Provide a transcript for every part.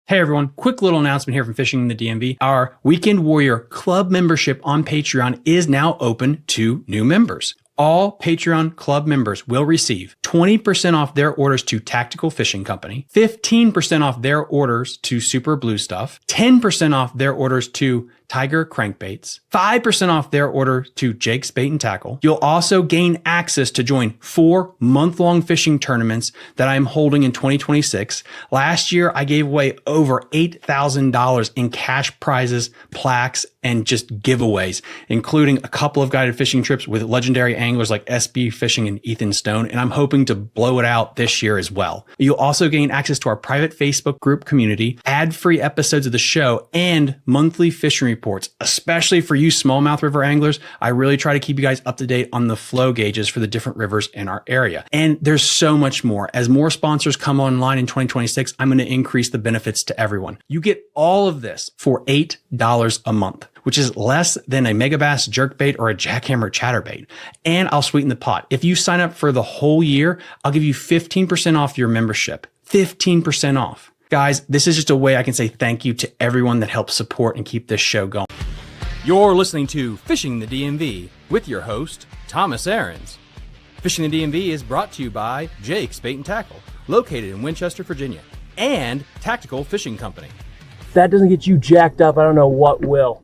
Hey everyone, quick little announcement here from Fishing in the DMV. Our Weekend Warrior Club membership on Patreon is now open to new members. All Patreon Club members will receive 20% off their orders to Tactical Fishing Company, 15% off their orders to Super Blue Stuff, 10% off their orders to Tiger Crankbaits, 5% off their order to Jake's Bait and Tackle. You'll also gain access to join 4 month-long fishing tournaments that I'm holding in 2026. Last year, I gave away over $8,000 in cash prizes, plaques, and just giveaways, including a couple of guided fishing trips with legendary anglers like SB Fishing and Ethan Stone, and I'm hoping to blow it out this year as well. You'll also gain access to our private Facebook group community, ad-free episodes of the show, and monthly fishing reports, especially for you smallmouth river anglers. I really try to keep you guys up to date on the flow gauges for the different rivers in our area. And there's so much more. As more sponsors come online in 2026, I'm going to increase the benefits to everyone. You get all of this for $8 a month, which is less than a megabass jerkbait or a jackhammer chatterbait. And I'll sweeten the pot. If you sign up for the whole year, I'll give you 15% off your membership. 15% off. Guys, this is just a way I can say thank you to everyone that helps support and keep this show going. You're listening to Fishing the DMV with your host, Thomas Ahrens. Fishing the DMV is brought to you by Jake's Bait and Tackle, located in Winchester, Virginia, and Tactical Fishing Company. If that doesn't get you jacked up, I don't know what will.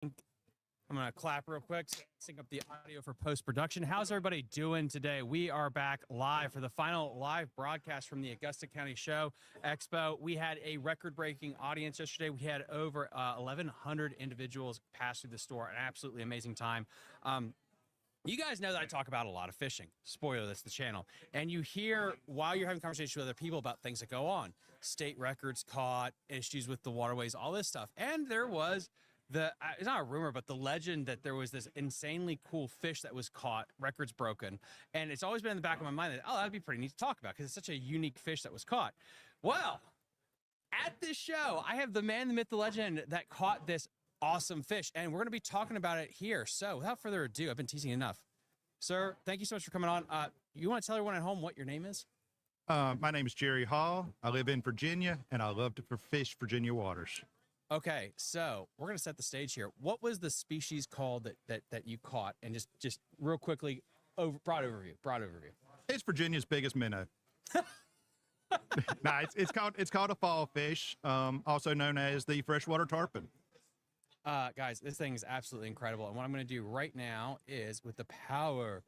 I'm going to clap real quick, sync up the audio for post-production. How's everybody doing today? We are back live for the final live broadcast from the Augusta County Show Expo. We had a record-breaking audience yesterday. We had over 1,100 individuals pass through the store. An absolutely amazing time. You guys know that I talk about a lot of fishing. Spoiler, that's the channel. And you hear, while you're having conversations with other people, about things that go on. State records caught, issues with the waterways, all this stuff. And there was it's not a rumor, but the legend that there was this insanely cool fish that was caught, records broken. And it's always been in the back of my mind that, that'd be pretty neat to talk about because it's such a unique fish that was caught. Well, at this show, I have the man, the myth, the legend that caught this awesome fish. And we're going to be talking about it here. So without further ado, I've been teasing enough. Sir, thank you so much for coming on. You want to tell everyone at home what your name is? My name is Jerry Hall. I live in Virginia, and I love to fish Virginia waters. Okay, so we're going to set the stage here. What was the species called that you caught? And just real quickly, broad overview. It's Virginia's biggest minnow. No, it's called a fall fish, also known as the freshwater tarpon. Guys, this thing is absolutely incredible. And what I'm going to do right now is, with the power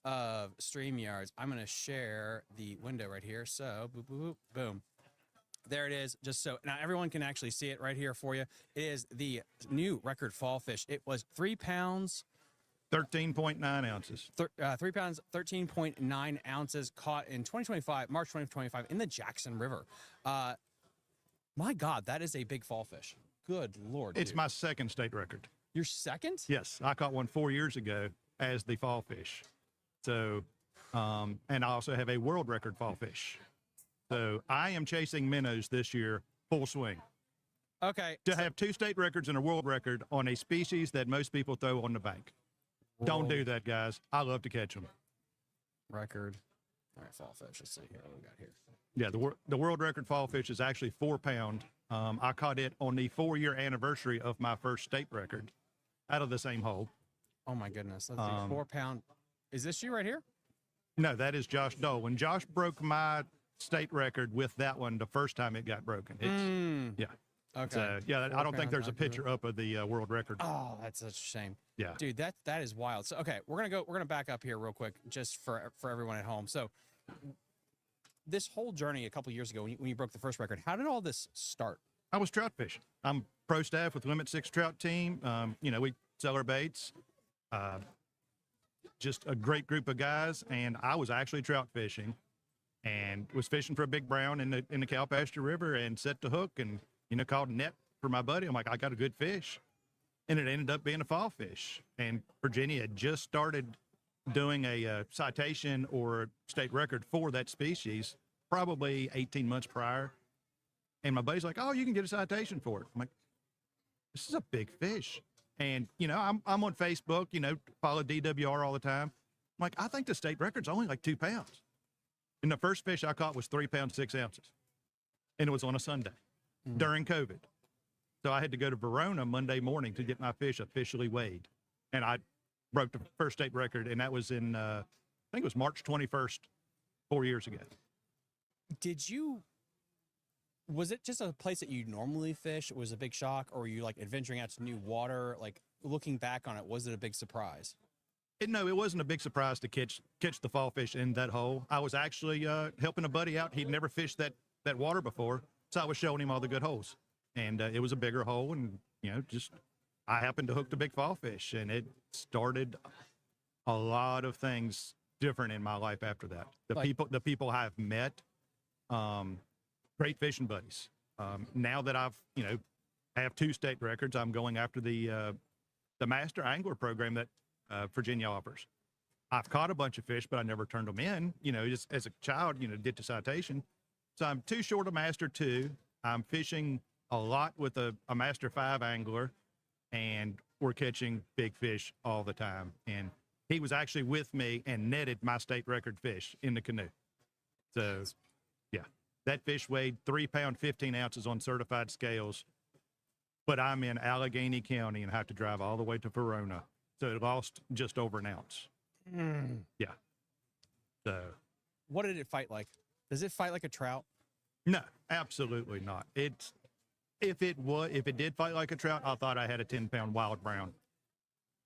of StreamYards, I'm going to share the window right here. So, boop, boop, boop, boom. There it is, just so now everyone can actually see it right here for you. It is the new record fall fish. It was 3 pounds, 13.9 ounces. 3 pounds, 13.9 ounces, caught in March 2025, in the Jackson River. My God, that is a big fall fish. Good Lord. It's dude. My second state record. Your second? Yes, I caught one 4 years ago as the fall fish. So, and I also have a world record fall fish. So I am chasing minnows this year, full swing. Okay. To have 2 state records and a world record on a species that most people throw on the bank. Don't do that, guys. I love to catch them. Record. All right, fall fish. Let's see here what we got here. Yeah, the world record fall fish is actually 4 pound. I caught it on the 4-year anniversary of my first state record out of the same hole. Oh my goodness. Let's see. 4 pound. Is this you right here? No, that is Josh Dole. When Josh broke my state record with that one the first time it got broken. Yeah. Okay. So, yeah, I don't think there's a picture up of the world record. Oh, that's such a shame. Yeah. Dude, that is wild. So, okay, we're going to back up here real quick just for everyone at home. So, this whole journey a couple years ago when you broke the first record, how did all this start? I was trout fishing. I'm pro staff with Limit 6 Trout Team. We sell our baits. Just a great group of guys, and I was actually trout fishing. And was fishing for a big brown in the cow pasture river and set the hook and, called a net for my buddy. I'm like, I got a good fish. And it ended up being a fall fish. And Virginia had just started doing a citation or state record for that species, probably 18 months prior. And my buddy's like, oh, you can get a citation for it. I'm like, this is a big fish. And, I'm on Facebook, follow DWR all the time. I'm like, I think the state record's only like 2 pounds. And the first fish I caught was 3 pounds, 6 ounces. And it was on a Sunday during COVID. So I had to go to Verona Monday morning to get my fish officially weighed. And I broke the first state record. And that was in, I think it was March 21st, 4 years ago. Was it just a place that you normally fish? It was a big shock, or were you like adventuring out to new water? Like looking back on it, was it a big surprise? No, it wasn't a big surprise to catch the fall fish in that hole. I was actually helping a buddy out. He'd never fished that water before, so I was showing him all the good holes. And it was a bigger hole, and just I happened to hook the big fall fish, and it started a lot of things different in my life after that. The people I've met, great fishing buddies. Now that I've have 2 state records, I'm going after the master angler program that Virginia offers. I've caught a bunch of fish, but I never turned them in. Just as a child, did the citation. So I'm too short of master 2. I'm fishing a lot with a master 5 angler, and we're catching big fish all the time. And he was actually with me and netted my state record fish in the canoe. So, yeah, that fish weighed 3 pounds, 15 ounces on certified scales. But I'm in Allegheny County and have to drive all the way to Verona. So it lost just over an ounce. Yeah. So. What did it fight like? Does it fight like a trout? No, absolutely not. If it did fight like a trout, I thought I had a 10-pound wild brown.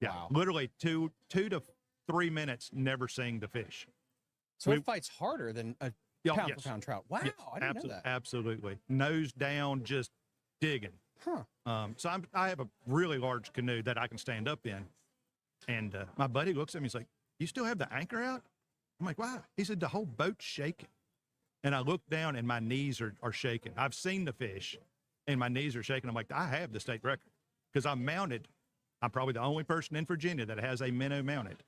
Yeah, Wow. Literally 2 to 3 minutes never seeing the fish. So it fights harder than a pound yes. for pound trout. Wow, Yes, I didn't know that. Absolutely, nose down, just digging. Huh. So I have a really large canoe that I can stand up in, and my buddy looks at me. He's like, "You still have the anchor out?" I'm like, "Why?" He said, "The whole boat's shaking." And I look down, and my knees are shaking. I've seen the fish, and my knees are shaking. I'm like, I have the state record because I'm mounted. I'm probably the only person in Virginia that has a minnow mounted.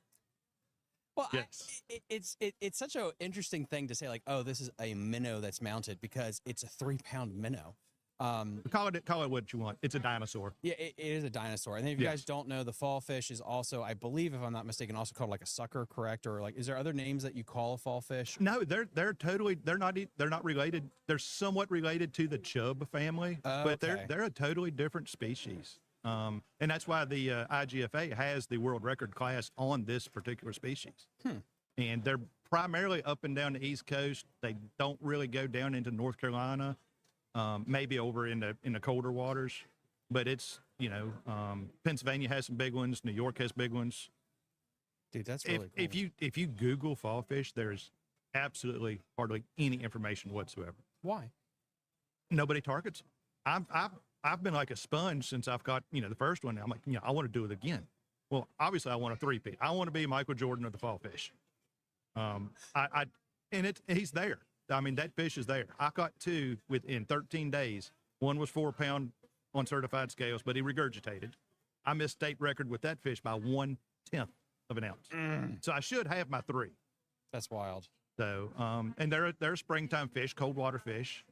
Well, Yes. it's such an interesting thing to say, like, oh, this is a minnow that's mounted, because it's a 3-pound minnow. Call it what you want. It's a dinosaur. Yeah, it is a dinosaur. And then if you Yes. guys don't know, the fall fish is also, I believe, if I'm not mistaken, also called like a sucker, correct? Or like, is there other names that you call a fall fish? No, they're not related. They're somewhat related to the chub family, but Okay. they're a totally different species. And that's why the IGFA has the world record class on this particular species. And they're primarily up and down the East Coast. They don't really go down into North Carolina, maybe over in the colder waters. But it's Pennsylvania has some big ones. New York has big ones. Dude, that's really cool. If you Google fall fish, there's absolutely hardly any information whatsoever. Why? Nobody targets them. I've been like a sponge since I've got the first one. I'm like, I want to do it again. Well, obviously I want a 3-peat. I want to be Michael Jordan of the fall fish. He's there. I mean, that fish is there. I caught 2 within 13 days. One was 4 pound on certified scales, but he regurgitated. I missed state record with that fish by 1/10 of an ounce. So I should have my 3. That's wild. So, and they're springtime fish, cold water fish,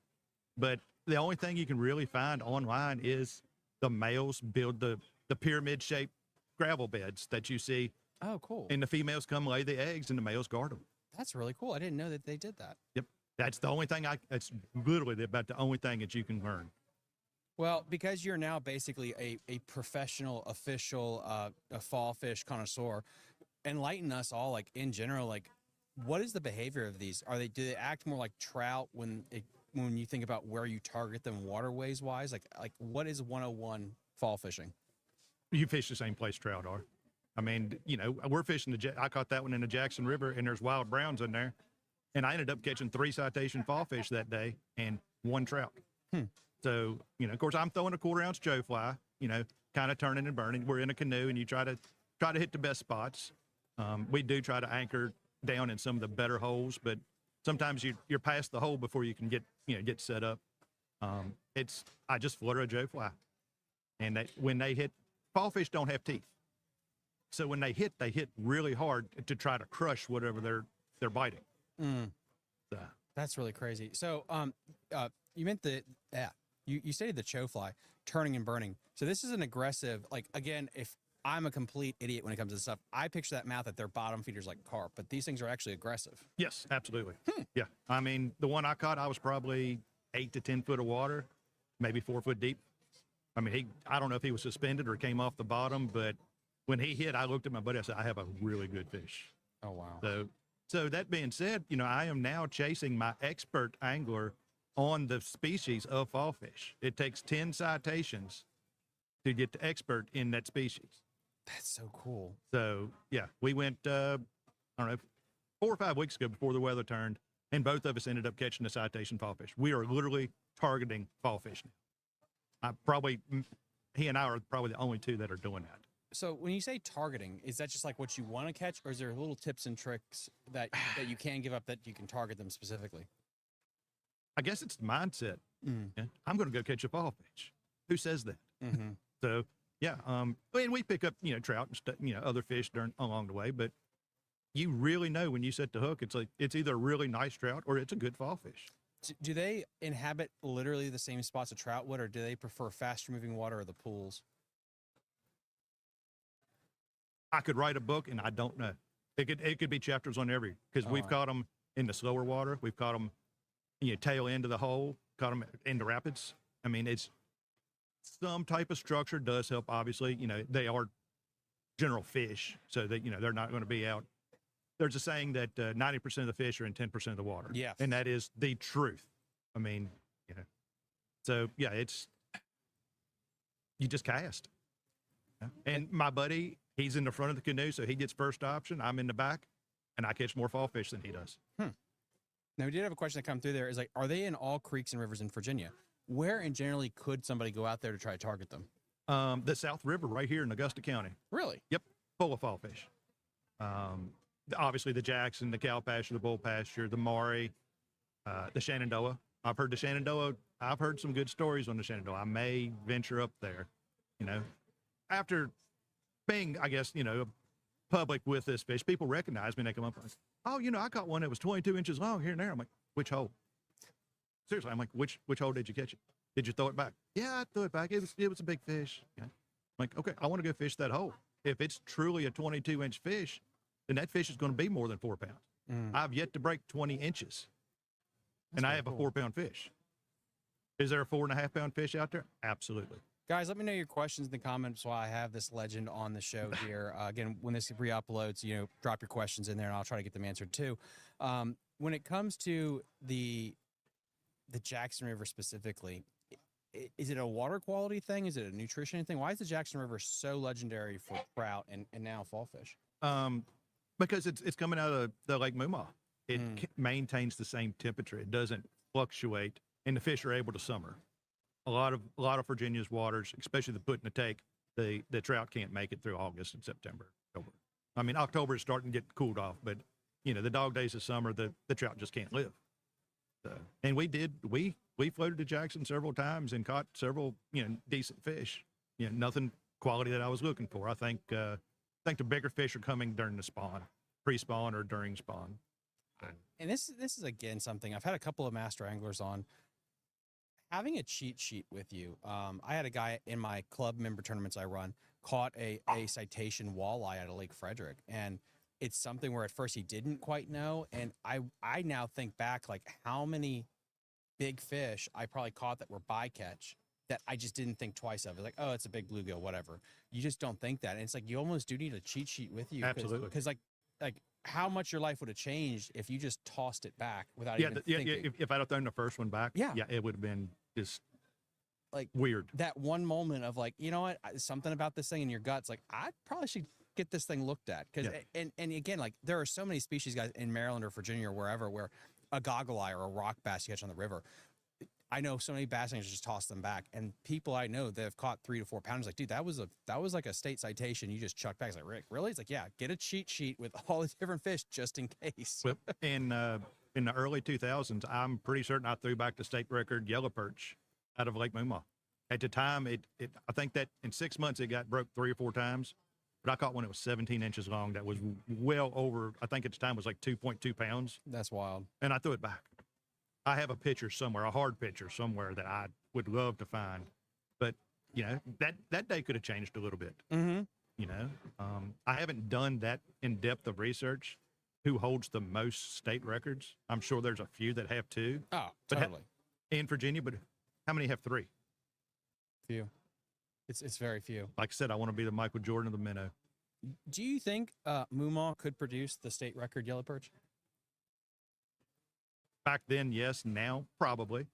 but the only thing you can really find online is the males build the pyramid shaped gravel beds that you see, Oh, cool. and the females come lay the eggs and the males guard them. That's really cool. I didn't know that they did that. Yep. That's the only thing that's literally about the only thing that you can learn. Well, because you're now basically a professional, official, a fall fish connoisseur, enlighten us all, like in general, like what is the behavior of these? Do they act more like trout when you think about where you target them waterways wise? Like what is 101 fall fishing? You fish the same place trout are. I mean, we're fishing I caught that one in the Jackson River, and there's wild browns in there. And I ended up catching 3 citation fall fish that day and 1 trout. So, of course, I'm throwing a 1/4 ounce Joe fly, kind of turning and burning. We're in a canoe, and you try to hit the best spots. We do try to anchor down in some of the better holes, but sometimes you're past the hole before you can get set up. I just flutter a Joe fly, and when they hit, fall fish don't have teeth, so when they hit really hard to try to crush whatever they're biting. So. That's really crazy. So, you meant you stated the chow fly turning and burning. So this is an aggressive, like, again, if I'm a complete idiot when it comes to this stuff. I picture that mouth that their bottom feeders like carp, but these things are actually aggressive. Yes, absolutely. Yeah. I mean, the one I caught, I was probably 8 to 10 foot of water, maybe 4 foot deep. I mean, I don't know if he was suspended or came off the bottom, but when he hit, I looked at my buddy. I said, I have a really good fish. Oh, wow. So that being said, I am now chasing my expert angler on the species of fall fish. It takes 10 citations to get the expert in that species. That's so cool. So yeah, we went, I don't know, 4 or 5 weeks ago before the weather turned, and both of us ended up catching a citation fall fish. We are literally targeting fall fish now. He and I are probably the only two that are doing that. So when you say targeting, is that just like what you want to catch, or is there little tips and tricks that you can give up that you can target them specifically? I guess it's the mindset. Yeah, I'm going to go catch a fall fish. Who says that? Mm-hmm. So yeah, and we pick up trout and other fish along the way, but you really know when you set the hook, it's either a really nice trout or it's a good fall fish. Do they inhabit literally the same spots a trout would, or do they prefer faster moving water or the pools? I could write a book, and I don't know. It could be chapters on every, because we've caught them in the slower water. We've caught them, tail end of the hole, caught them in the rapids. I mean, it's some type of structure does help. Obviously, they are general fish, so that they're not going to be out. There's a saying that 90% of the fish are in 10% of the water. Yeah, and that is the truth. I mean, so yeah, you just cast. And my buddy, he's in the front of the canoe, so he gets first option. I'm in the back, and I catch more fall fish than he does. Now, we did have a question that come through there. Is like, are they in all creeks and rivers in Virginia? Where and generally could somebody go out there to try to target them? The South River right here in Augusta County. Really? Yep, full of fall fish. Obviously, the Jackson, the cow pasture, the bull pasture, the Maury, the Shenandoah. I've heard some good stories on the Shenandoah. I may venture up there, after being, I guess, public with this fish, people recognize me and they come up and, oh, I caught one that was 22 inches long here and there. I'm like, which hole? Seriously, I'm like, which hole did you catch it? Did you throw it back? Yeah, I threw it back. It was a big fish. I'm like, okay, I want to go fish that hole. If it's truly a 22-inch fish, then that fish is going to be more than 4 pounds. I've yet to break 20 inches, and I have a 4-pound fish. Is there a 4.5-pound fish out there? Absolutely. Guys, let me know your questions in the comments while I have this legend on the show here. Again, when this re-uploads, drop your questions in there, and I'll try to get them answered too. When it comes to the Jackson River specifically, is it a water quality thing? Is it a nutrition thing? Why is the Jackson River so legendary for trout and now fall fish? Because it's coming out of the Lake Mumma. It maintains the same temperature. It doesn't fluctuate, and the fish are able to summer. A lot of Virginia's waters, especially the put and the take, the trout can't make it through August and September, October. I mean, October is starting to get cooled off, but the dog days of summer, the trout just can't live. And we floated to Jackson several times and caught several decent fish. Nothing quality that I was looking for. I think the bigger fish are coming during the spawn, pre-spawn or during spawn. And this is again something I've had a couple of master anglers on. Having a cheat sheet with you. I had a guy in my club member tournaments I run caught a citation walleye at a Lake Frederick, and it's something where at first he didn't quite know, and I now think back like how many big fish I probably caught that were bycatch that I just didn't think twice of. It's like, oh, it's a big bluegill, whatever. You just don't think that, and it's like you almost do need a cheat sheet with you. Absolutely, because like how much your life would have changed if you just tossed it back without even thinking. Yeah. If I'd have thrown the first one back, it would have been just like weird. That one moment of like, what, something about this thing in your guts, like I probably should get this thing looked at. Because and again, like there are so many species, guys, in Maryland or Virginia or wherever, where a goggle eye or a rock bass you catch on the river. I know so many bass anglers just toss them back, and people I know that have caught 3 to 4 pounds, like, dude, that was like a state citation you just chucked back. It's like, Rick, really? It's like, yeah, get a cheat sheet with all the different fish just in case. Well, in the early 2000s, I'm pretty certain I threw back the state record yellow perch out of Lake Mumma. At the time, I think that in 6 months it got broke 3 or 4 times, but I caught one that was 17 inches long that was well over, I think at the time was like 2.2 pounds. That's wild. And I threw it back. I have a picture somewhere, a hard picture somewhere that I would love to find, but that day could have changed a little bit. Mm-hmm. You know, I haven't done that in depth of research. Who holds the most state records? I'm sure there's a few that have two. Oh, But totally. in Virginia, but how many have three? Few. It's very few. Like I said, I want to be the Michael Jordan of the minnow. Do you think Moomaw could produce the state record yellow perch? Back then, yes. Now, probably.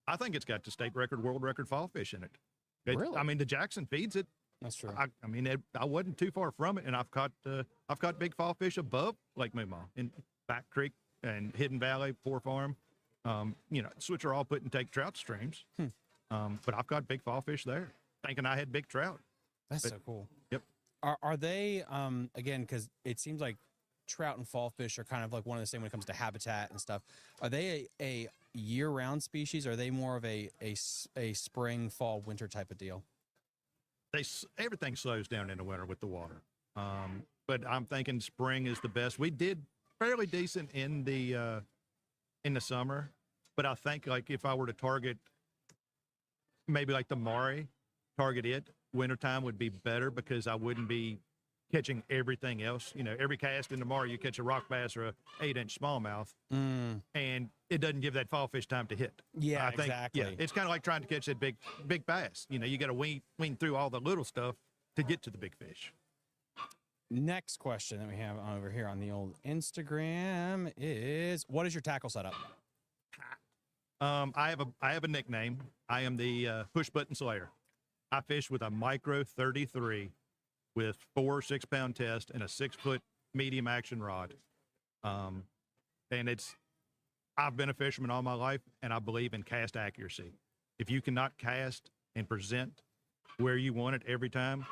I think it's got the state record, world record fall fish in it. Really? I mean, the Jackson feeds it. That's true. I mean, I wasn't too far from it, and I've caught big fall fish above Lake Moomaw in Back Creek and Hidden Valley, Poor Farm. You know, which are all put and take trout streams. But I've caught big fall fish there, thinking I had big trout. That's so cool. Yep. Are they again, because it seems like trout and fall fish are kind of like one of the same when it comes to habitat and stuff. Are they a year-round species? Or are they more of a spring, fall, winter type of deal? Everything slows down in the winter with the water. But I'm thinking spring is the best. We did fairly decent in the summer, but I think like if I were to target maybe like the Maury, target it, wintertime would be better because I wouldn't be catching everything else. You know, every cast in the Maury, you catch a rock bass or a 8-inch smallmouth, and it doesn't give that fall fish time to hit. Yeah, I think, exactly. Yeah, it's kind of like trying to catch that big bass. You know, you got to wean through all the little stuff to get to the big fish. Next question that we have over here on the old Instagram is, what is your tackle setup? I have a nickname. I am the push button slayer. I fish with a micro 33 with 4 6-pound test and a 6-foot medium action rod. And I've been a fisherman all my life, and I believe in cast accuracy. If you cannot cast and present where you want it every time,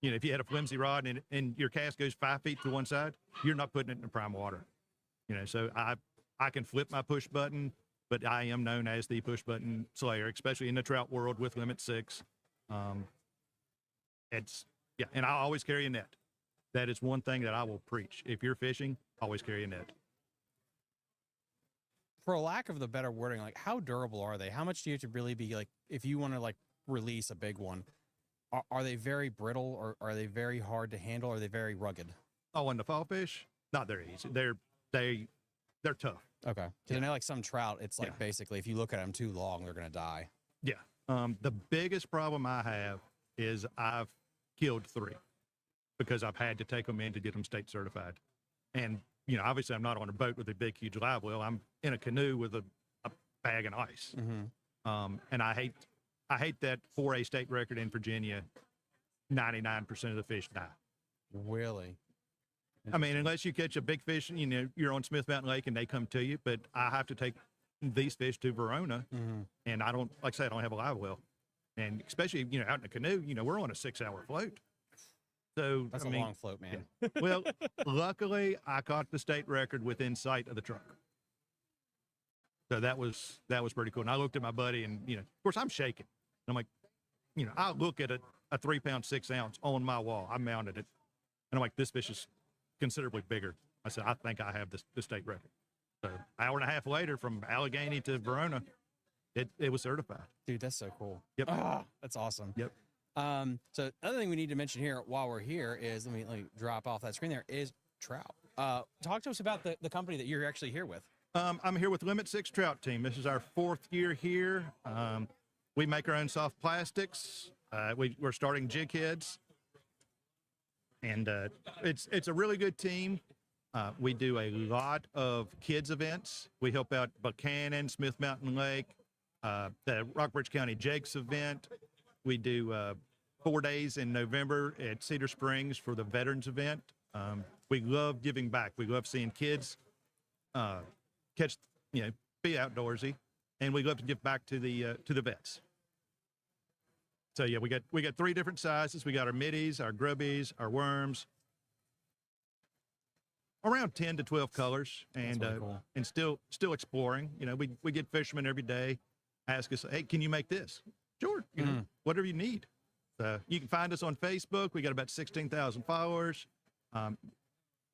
you know, if you had a flimsy rod and your cast goes 5 feet to one side, you're not putting it in the prime water. You know, so I can flip my push button, but I am known as the push button slayer, especially in the trout world with Limit 6. And I always carry a net. That is one thing that I will preach. If you're fishing, always carry a net. For a lack of the better wording, like how durable are they? How much do you have to really be like, if you want to like release a big one, are they very brittle or are they very hard to handle? Or are they very rugged? Oh, and the fall fish, not very easy. They're tough. Okay. Because I know like some trout, it's like basically if you look at them too long, they're going to die. Yeah. The biggest problem I have is I've killed 3 because I've had to take them in to get them state certified. And, you know, obviously I'm not on a boat with a big, huge live well. I'm in a canoe with a bag of ice. And I hate that for a state record in Virginia, 99% of the fish die. Really? I mean, unless you catch a big fish, you know, you're on Smith Mountain Lake and they come to you, but I have to take these fish to Verona, and I don't, like I said, I don't have a live well. And especially, you know, out in a canoe, you know, we're on a 6-hour float. So That's a long float, man. Yeah. Well, luckily I caught the state record within sight of the truck. So that was pretty cool. And I looked at my buddy and, you know, of course I'm shaking. And I'm like, you know, I look at a 3-pound, 6-ounce on my wall. I mounted it. And I'm like, this fish is considerably bigger. I said, I think I have the state record. So hour and a half later from Allegheny to Verona, it was certified. Dude, that's so cool. Yep. Ah, that's awesome. Yep. So another thing we need to mention here while we're here is, let me drop off that screen there, is trout. Talk to us about the company that you're actually here with. I'm here with Limit 6 Trout Team. This is our 4th year here. We make our own soft plastics. We're starting jig heads. And it's a really good team. We do a lot of kids events. We help out Buchanan, Smith Mountain Lake, the Rockbridge County Jakes event. We do 4 days in November at Cedar Springs for the Veterans event. We love giving back. We love seeing kids catch, you know, be outdoorsy, and we love to give back to the vets. So yeah, we got 3 different sizes. We got our middies, our grubbies, our worms, around 10 to 12 colors, and really cool. And still exploring. You know, we get fishermen every day ask us, hey, can you make this? Sure, you know, whatever you need. You can find us on Facebook. We got about 16,000 followers.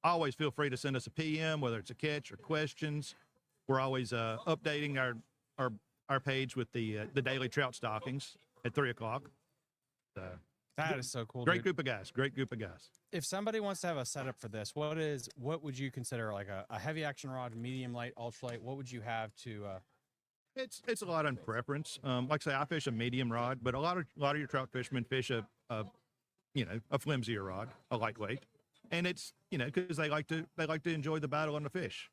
Always feel free to send us a PM, whether it's a catch or questions. We're always updating our page with the daily trout stockings at 3 o'clock. That is so cool. Great Dude. group of guys. Great group of guys. If somebody wants to have a setup for this, what would you consider like a heavy action rod, medium light, ultralight? What would you have to? It's a lot on preference. Like I say, I fish a medium rod, but a lot of your trout fishermen fish a flimsier rod, a lightweight, and it's because they like to enjoy the battle on the fish.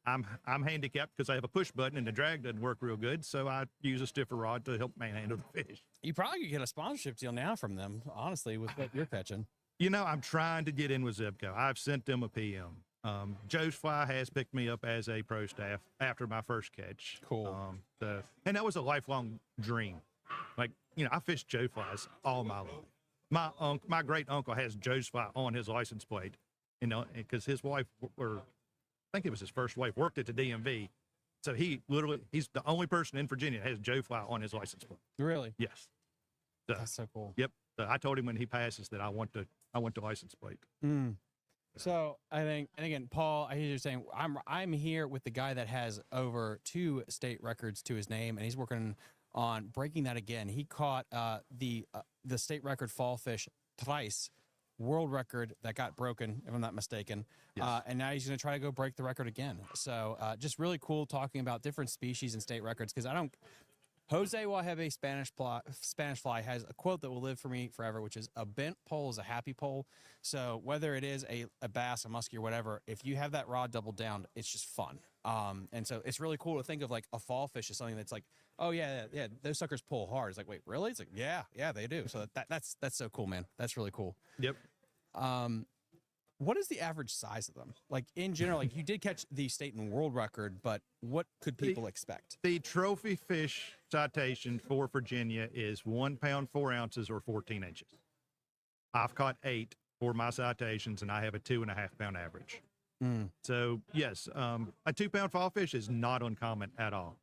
I'm handicapped because I have a push button and the drag doesn't work real good, so I use a stiffer rod to help manhandle the fish. You probably could get a sponsorship deal now from them, honestly, with what you're catching. I'm trying to get in with Zebco. I've sent them a PM. Joe's Fly has picked me up as a pro staff after my first catch. Cool. And that was a lifelong dream. Like, I fished Joe Flies all my life. My great uncle has Joe's Fly on his license plate, because his wife, or I think it was his first wife, worked at the DMV. So he's the only person in Virginia that has Joe Fly on his license plate. Really? Yes. That's so cool. Yep. So I told him when he passes that I want the license plate. So I think, and again, Paul, I hear you saying I'm here with the guy that has over 2 state records to his name, and he's working on breaking that again. He caught the state record fall fish thrice, world record that got broken, if I'm not mistaken. Yes. And now he's going to try to go break the record again. So just really cool talking about different species and state records, because Jose Wahebe Spanish Fly has a quote that will live for me forever, which is, a bent pole is a happy pole. So whether it is a bass, a muskie, or whatever, if you have that rod doubled down, it's just fun. And so it's really cool to think of like a fall fish as something that's like, oh yeah, those suckers pull hard. It's like, wait, really? It's like, yeah, they do. So that's so cool, man. That's really cool. Yep. What is the average size of them? Like in general, like you did catch the state and world record, but what could people expect? The trophy fish citation for Virginia is 1 pound, 4 ounces, or 14 inches. I've caught 8 for my citations, and I have a 2.5 pound average. So yes, a 2 pound fall fish is not uncommon at all.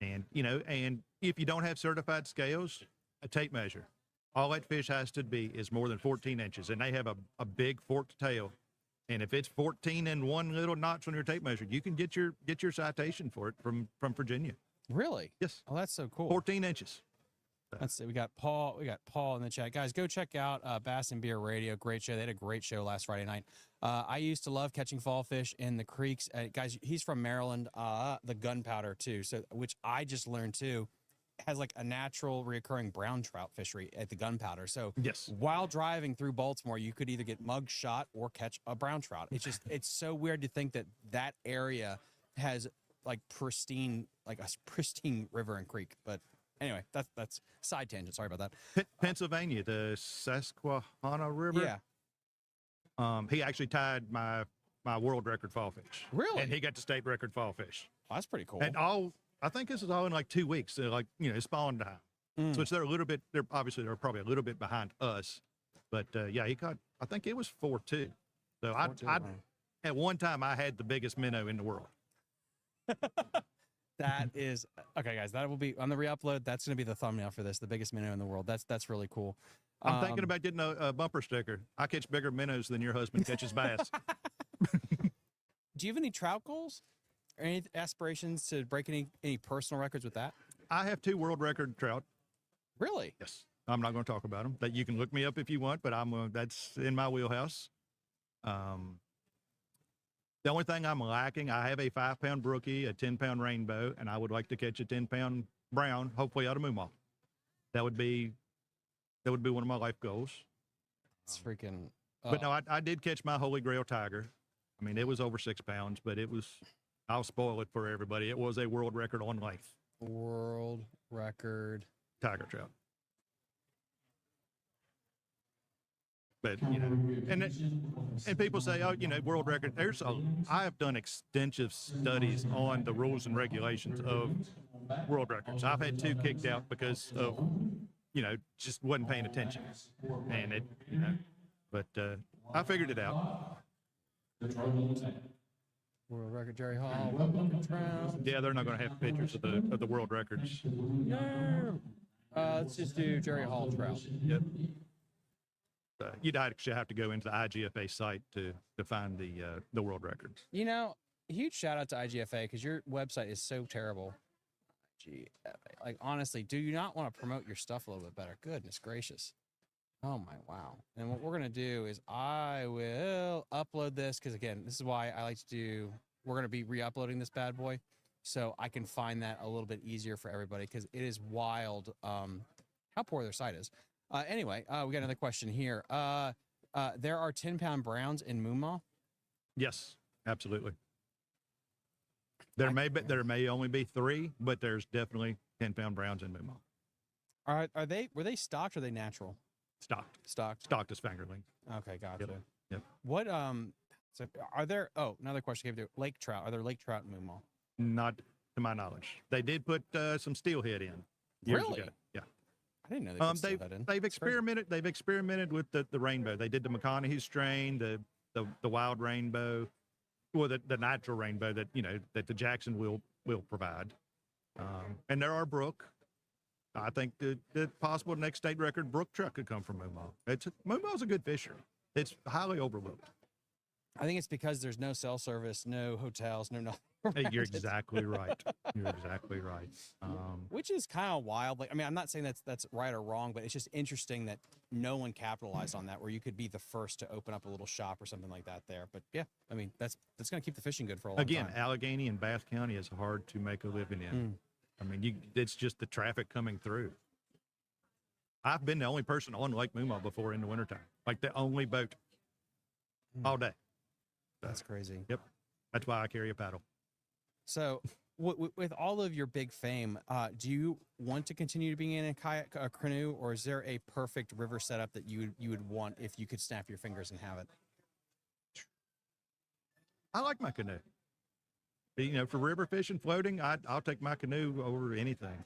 And, and if you don't have certified scales, a tape measure. All that fish has to be is more than 14 inches, and they have a big forked tail. And if it's 14 and one little notch on your tape measure, you can get your citation for it from Virginia. Really? Yes. Oh, that's so cool. 14 inches. Let's see. We got Paul in the chat. Guys, go check out Bass and Beer Radio. Great show. They had a great show last Friday night. I used to love catching fall fish in the creeks. Guys, he's from Maryland, the Gunpowder too. So, which I just learned too, has like a natural reoccurring brown trout fishery at the Gunpowder. So yes, while driving through Baltimore, you could either get mug shot or catch a brown trout. It's so weird to think that area has like pristine river and creek. But anyway, that's side tangent. Sorry about that. Pennsylvania, the Susquehanna River. Yeah. He actually tied my world record fall fish. Really? And he got the state record fall fish. Oh, that's pretty cool. And I think this is all in like 2 weeks. So spawn time. So they're probably a little bit behind us. But yeah, he caught, I think it was 4.2. So at one time I had the biggest minnow in the world. That is okay, guys. That will be on the re-upload. That's going to be the thumbnail for this. The biggest minnow in the world. That's really cool. I'm thinking about getting a bumper sticker. I catch bigger minnows than your husband catches bass. Do you have any trout goals or any aspirations to break any personal records with that? I have 2 world record trout. Really? Yes. I'm not going to talk about them. That you can look me up if you want, but that's in my wheelhouse. The only thing I'm lacking, I have a 5-pound brookie, a 10-pound rainbow, and I would like to catch a 10-pound brown, hopefully out of Moomaw. That would be one of my life goals. It's freaking. But no, I did catch my Holy Grail tiger. I mean, it was over 6 pounds, but I'll spoil it for everybody. It was a world record on length. World record tiger trout. But, and people say, oh, world record. I have done extensive studies on the rules and regulations of world records. I've had 2 kicked out because of, just wasn't paying attention. And but I figured it out. World record, Jerry Hall. Yeah, they're not going to have pictures of the world records. No. Let's just do Jerry Hall trout. Yep. You'd actually have to go into the IGFA site to find the world records. Huge shout out to IGFA because your website is so terrible. IGFA. Like, honestly, do you not want to promote your stuff a little bit better? Goodness gracious. Oh my, wow. And what we're going to do is I will upload this because, again, this is why I like to do, we're going to be re-uploading this bad boy so I can find that a little bit easier for everybody because it is wild how poor their site is. Anyway, we got another question here. There are 10-pound browns in Moomaw? Yes, absolutely. There may only be 3, but there's definitely 10-pound browns in Moomaw. Were they stocked or are they natural? Stocked as fingerling. Okay, gotcha. Yep. What so are there another question came through. Lake trout. Are there lake trout in Moomaw? Not to my knowledge. They did put some steelhead in years Really? ago. Yeah. I didn't know they put steelhead in. They've experimented with the rainbow. They did the McConaughey strain, the wild rainbow, or the natural rainbow that the Jackson will provide. And there are brook. I think the possible next state record brook truck could come from Moomaw. Moomaw's a good fishery. It's highly overlooked. I think it's because there's no cell service, no hotels, no nothing. You're exactly right. You're exactly right. Which is kind of wild. Like, I mean, I'm not saying that's right or wrong, but it's just interesting that no one capitalized on that, where you could be the first to open up a little shop or something like that there. But yeah, I mean, that's going to keep the fishing good for a long time. Again, Allegheny and Bath County is hard to make a living in. I mean, it's just the traffic coming through. I've been the only person on Lake Moomaw before in the wintertime, like the only boat all day. That's crazy. Yep. That's why I carry a paddle. So with all of your big fame, do you want to continue to be in a kayak, a canoe, or is there a perfect river setup that you would want if you could snap your fingers and have it? I like my canoe. For river fishing, floating, I'll take my canoe over anything.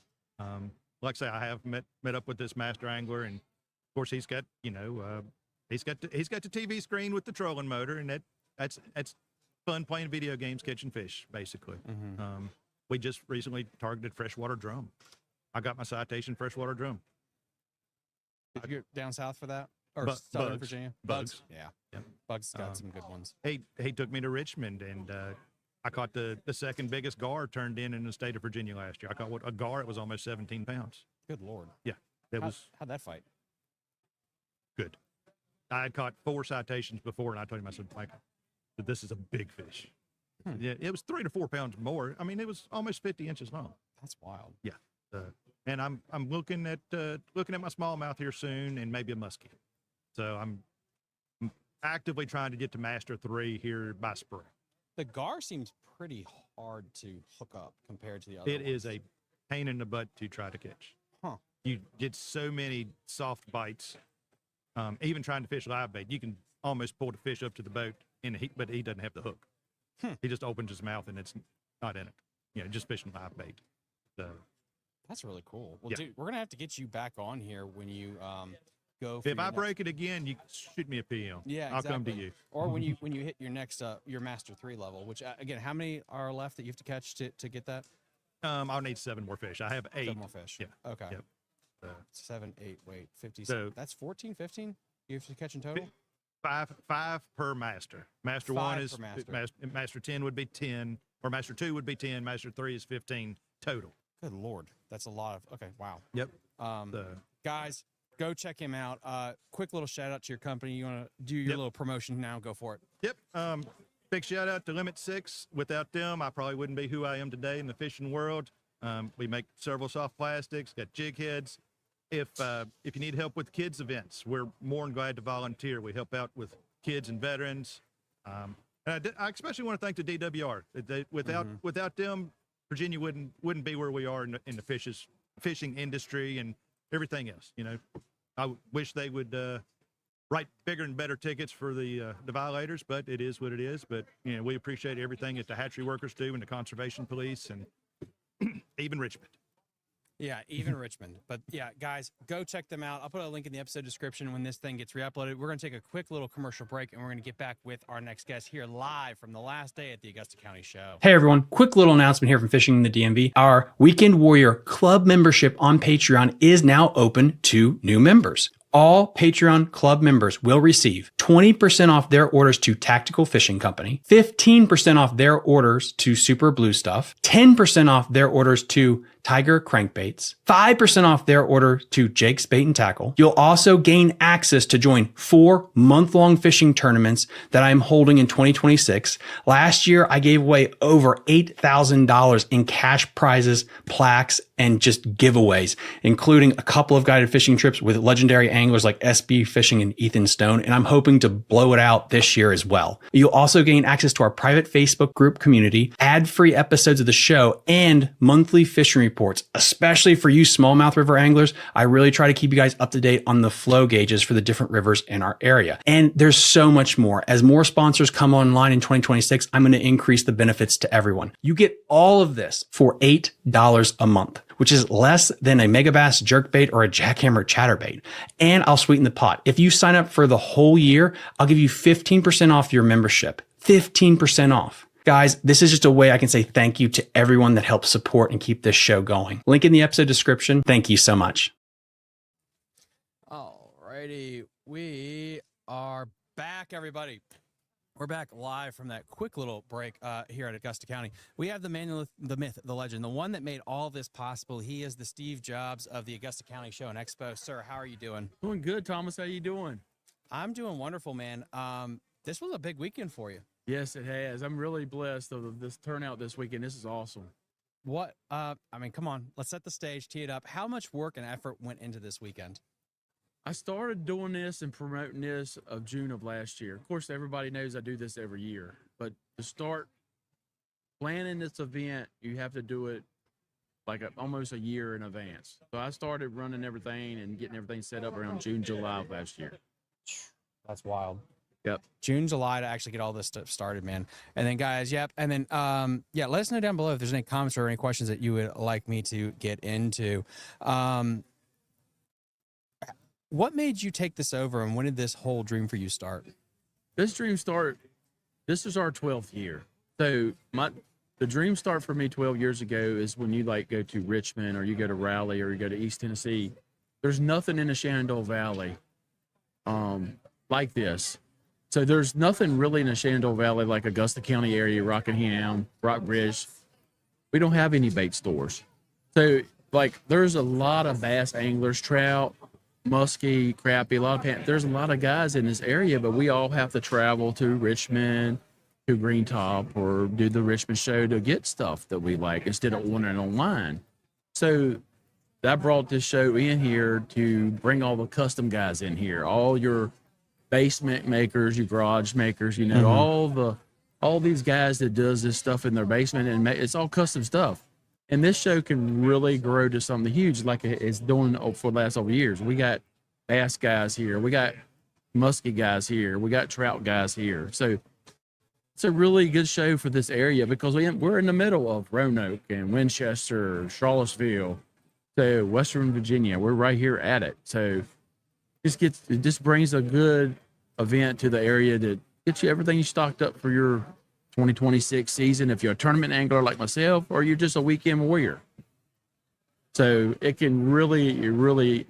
Like I say, I have met up with this master angler, and of course he's got he's got the TV screen with the trolling motor, and that's fun playing video games, catching fish, basically. We just recently targeted freshwater drum. I got my citation freshwater drum. Did you go down south for that? Or Southern Virginia? Bugs? Yeah. Yep. Bugs got some good ones. He took me to Richmond, and I caught the second biggest gar turned in the state of Virginia last year. I caught a gar. It was almost 17 pounds. Good Lord. Yeah. How'd that fight? Good. I had caught 4 citations before, and I told him, I said, Mike, this is a big fish. Yeah, it was 3 to 4 pounds more. I mean, it was almost 50 inches long. That's wild. Yeah. And I'm looking at my smallmouth here soon, and maybe a muskie. So I'm actively trying to get to Master 3 here by spring. The gar seems pretty hard to hook up compared to the other It ones. is a pain in the butt to try to catch. Huh. You get so many soft bites. Even trying to fish live bait, you can almost pull the fish up to the boat, but he doesn't have the hook. He just opens his mouth, and it's not in it. Just fishing live bait. So that's really cool. Well, yeah. dude, we're going to have to get you back on here when you go for if I break it again, you shoot me a PM. Yeah, I'll come to you. Or when you hit your next your Master 3 level, which again, how many are left that you have to catch to get that? I'll need 7 more fish. I have 8. 7 more fish. Yeah. Okay. Yep. 7, 8, wait, 50. So that's 14, 15 you have to catch in total? 5 per master. Master 1 is master 10 would be 10, or Master 2 would be 10. Master 3 is 15 total. Good Lord. That's a lot of, okay, wow. Yep. Guys, go check him out. Quick little shout out to your company. You want to do your little promotion now? Go for it. Yep. Big shout out to Limit 6. Without them, I probably wouldn't be who I am today in the fishing world. We make several soft plastics, got jig heads. If you need help with kids events, we're more than glad to volunteer. We help out with kids and veterans. And I especially want to thank the DWR. Without them, Virginia wouldn't be where we are in the fishing industry and everything else. I wish they would write bigger and better tickets for the violators, but it is what it is. But we appreciate everything that the hatchery workers do, and the conservation police, and even Richmond. Yeah, even Richmond. But yeah, guys, go check them out. I'll put a link in the episode description when this thing gets re-uploaded. We're going to take a quick little commercial break, and we're going to get back with our next guest here live from the last day at the Augusta County Show. Hey everyone, quick little announcement here from Fishing in the DMV. Our Weekend Warrior Club membership on Patreon is now open to new members. All Patreon club members will receive 20% off their orders to Tactical Fishing Company, 15% off their orders to Super Blue Stuff, 10% off their orders to Tiger Crankbaits, 5% off their order to Jake's Bait and Tackle. You'll also gain access to join 4 month-long fishing tournaments that I'm holding in 2026. Last year, I gave away over $8,000 in cash prizes, plaques, and just giveaways, including a couple of guided fishing trips with legendary anglers like SB Fishing and Ethan Stone, and I'm hoping to blow it out this year as well. You'll also gain access to our private Facebook group community, ad-free episodes of the show, and monthly fishing reports, especially for you smallmouth river anglers. I really try to keep you guys up to date on the flow gauges for the different rivers in our area. And there's so much more. As more sponsors come online in 2026, I'm going to increase the benefits to everyone. You get all of this for $8 a month, which is less than a megabass jerkbait or a jackhammer chatterbait. And I'll sweeten the pot. If you sign up for the whole year, I'll give you 15% off your membership. 15% off. Guys, this is just a way I can say thank you to everyone that helps support and keep this show going. Link in the episode description. Thank you so much. Alrighty, we are back, everybody. We're back live from that quick little break here at Augusta County. We have the man, the myth, the legend, the one that made all this possible. He is the Steve Jobs of the Augusta County Show and Expo. Sir, how are you doing? Doing good, Thomas. How you doing? I'm doing wonderful, man. This was a big weekend for you. Yes, it has. I'm really blessed of this turnout this weekend. This is awesome. What? I mean, come on. Let's set the stage, tee it up. How much work and effort went into this weekend? I started doing this and promoting this of June of last year. Of course, everybody knows I do this every year, but to start planning this event, you have to do it like almost a year in advance. So I started running everything and getting everything set up around June, July of last year. That's wild. Yep. June, July to actually get all this stuff started, man. And then, guys, yep. And then, yeah, let us know down below if there's any comments or any questions that you would like me to get into. What made you take this over, and when did this whole dream for you start? This dream start, this is our 12th year. So the dream start for me 12 years ago is when you like go to Richmond or you go to Raleigh or you go to East Tennessee. There's nothing in the Shenandoah Valley like this. So there's nothing really in the Shenandoah Valley like Augusta County area, Rockingham, Rockbridge. We don't have any bait stores. So like there's a lot of bass anglers, trout, muskie, crappie, there's a lot of guys in this area, but we all have to travel to Richmond, to Green Top, or do the Richmond show to get stuff that we like instead of ordering online. So that brought this show in here to bring all the custom guys in here, all your basement makers, your garage makers, you know, all these guys that does this stuff in their basement, and it's all custom stuff. And this show can really grow to something huge like it's doing for the last over years. We got bass guys here. We got muskie guys here. We got trout guys here. So it's a really good show for this area because we're in the middle of Roanoke and Winchester, Charlottesville, so Western Virginia. We're right here at it. So it just brings a good event to the area that gets you everything you stocked up for your 2026 season, if you're a tournament angler like myself, or you're just a weekend warrior. So it can really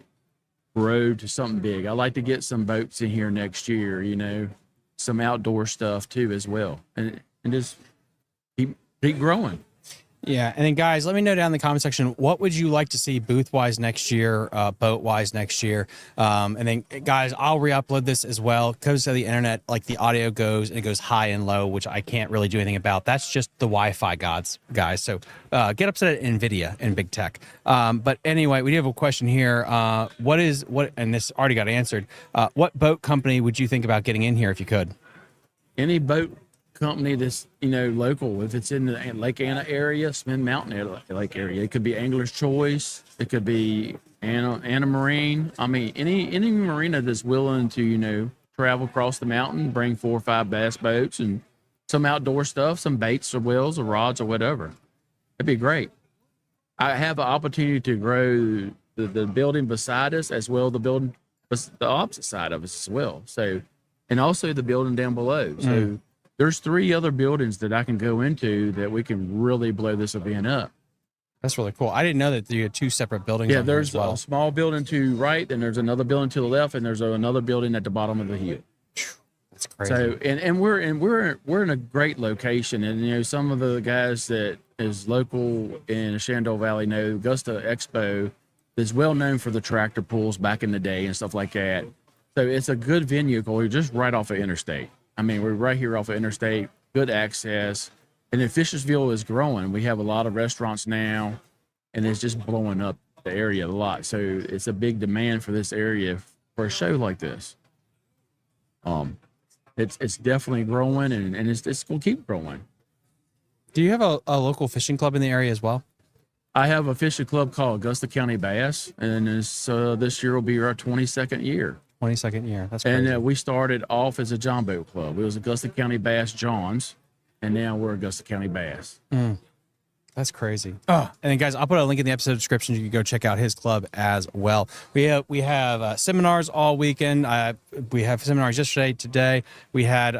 grow to something big. I like to get some boats in here next year, you know, some outdoor stuff too as well, and just keep growing. Yeah, and then guys, let me know down in the comment section, what would you like to see booth-wise next year, boat-wise next year? And then, guys, I'll re-upload this as well. Because of the internet, like the audio goes, and it goes high and low, which I can't really do anything about. That's just the Wi-Fi gods, guys. So get upset at NVIDIA and big tech. But anyway, we do have a question here. And this already got answered. What boat company would you think about getting in here if you could? Any boat company that's, you know, local. If it's in the Lake Anna area, Smith Mountain Lake area, it could be Angler's Choice, it could be Anna Marine. I mean, any marina that's willing to, you know, travel across the mountain, bring 4 or 5 bass boats and some outdoor stuff, some baits or wills or rods or whatever. It'd be great. I have an opportunity to grow the building beside us as well, the building the opposite side of us as well. So, and also the building down below. So there's 3 other buildings that I can go into that we can really blow this event up. That's really cool. I didn't know that you had 2 separate buildings. Yeah, on here there's as well. a small building to right, and there's another building to the left, and there's another building at the bottom of the hill. That's crazy. So, and we're in a great location, and you know, some of the guys that is local in the Shenandoah Valley know, Augusta Expo is well known for the tractor pulls back in the day and stuff like that. So it's a good venue because we're just right off of interstate. I mean, we're right here off of interstate, good access. And then Fishersville is growing. We have a lot of restaurants now, and it's just blowing up the area a lot. So it's a big demand for this area for a show like this. It's definitely growing, and it's going to keep growing. Do you have a local fishing club in the area as well? I have a fishing club called Augusta County Bass, and this year will be our 22nd year. 22nd year. That's crazy. And we started off as a John Boat Club. It was Augusta County Bass Johns, and now we're Augusta County Bass. That's crazy. Oh, and then guys, I'll put a link in the episode description. You can go check out his club as well. We have seminars all weekend. We have seminars yesterday, today. We had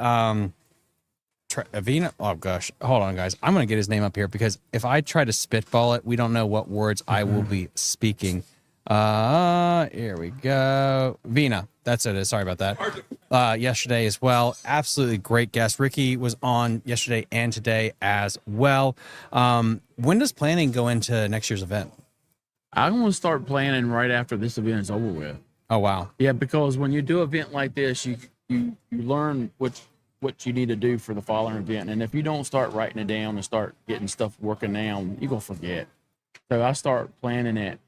Avina. Oh gosh, hold on, guys. I'm gonna get his name up here because if I try to spitball it, we don't know what words I will be speaking. Here we go. Vina. That's it. Sorry about that. Yesterday as well. Absolutely great guest. Ricky was on yesterday and today as well. When does planning go into next year's event? I'm going to start planning right after this event is over with. Oh, wow. Yeah, because when you do an event like this, you learn what you need to do for the following event. And if you don't start writing it down and start getting stuff working down, you're going to forget. So I start planning it,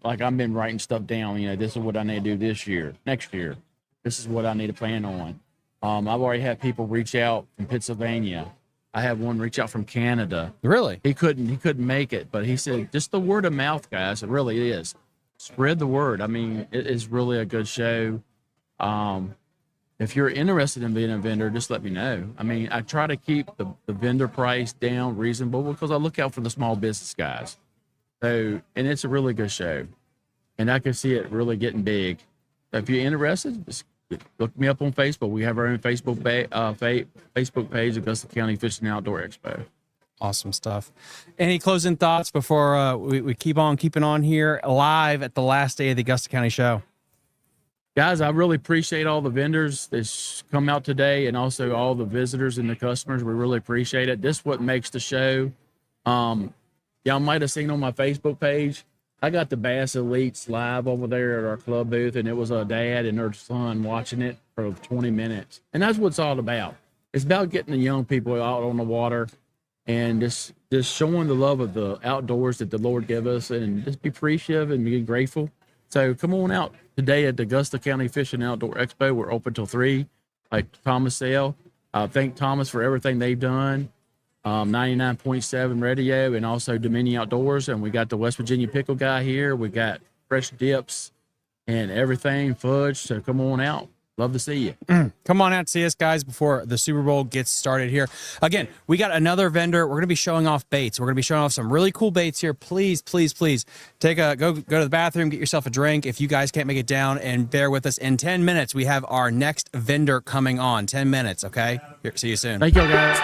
like I've been writing stuff down, this is what I need to do this year, next year. This is what I need to plan on. I've already had people reach out from Pennsylvania. I have one reach out from Canada. Really? He couldn't make it, but he said, just the word of mouth, guys. It really is. Spread the word. I mean, it is really a good show. If you're interested in being a vendor, just let me know. I mean, I try to keep the vendor price down reasonable because I look out for the small business guys. So, and it's a really good show, and I can see it really getting big. So if you're interested, just look me up on Facebook. We have our own Facebook page, Augusta County Fishing and Outdoor Expo. Awesome stuff. Any closing thoughts before we keep on keeping on here live at the last day of the Augusta County show? Guys, I really appreciate all the vendors that's come out today, and also all the visitors and the customers. We really appreciate it. This is what makes the show. Y'all might have seen on my Facebook page, I got the Bass Elites live over there at our club booth, and it was a dad and their son watching it for 20 minutes. And that's what it's all about. It's about getting the young people out on the water and just showing the love of the outdoors that the Lord give us, and just be appreciative and be grateful. So come on out today at the Augusta County Fishing and Outdoor Expo. We're open till 3, like Thomas said. Thank Thomas for everything they've done. 99.7 radio, and also Dominion Outdoors. And we got the West Virginia pickle guy here. We got fresh dips and everything, fudge. So come on out. Love to see you. Come on out to see us, guys, before the Super Bowl gets started here. Again, we got another vendor. We're going to be showing off baits. We're going to be showing off some really cool baits here. Please, please, please go to the bathroom, get yourself a drink. If you guys can't make it down, and bear with us. In 10 minutes, we have our next vendor coming on. 10 minutes, okay? Here, see you soon. Thank you, guys.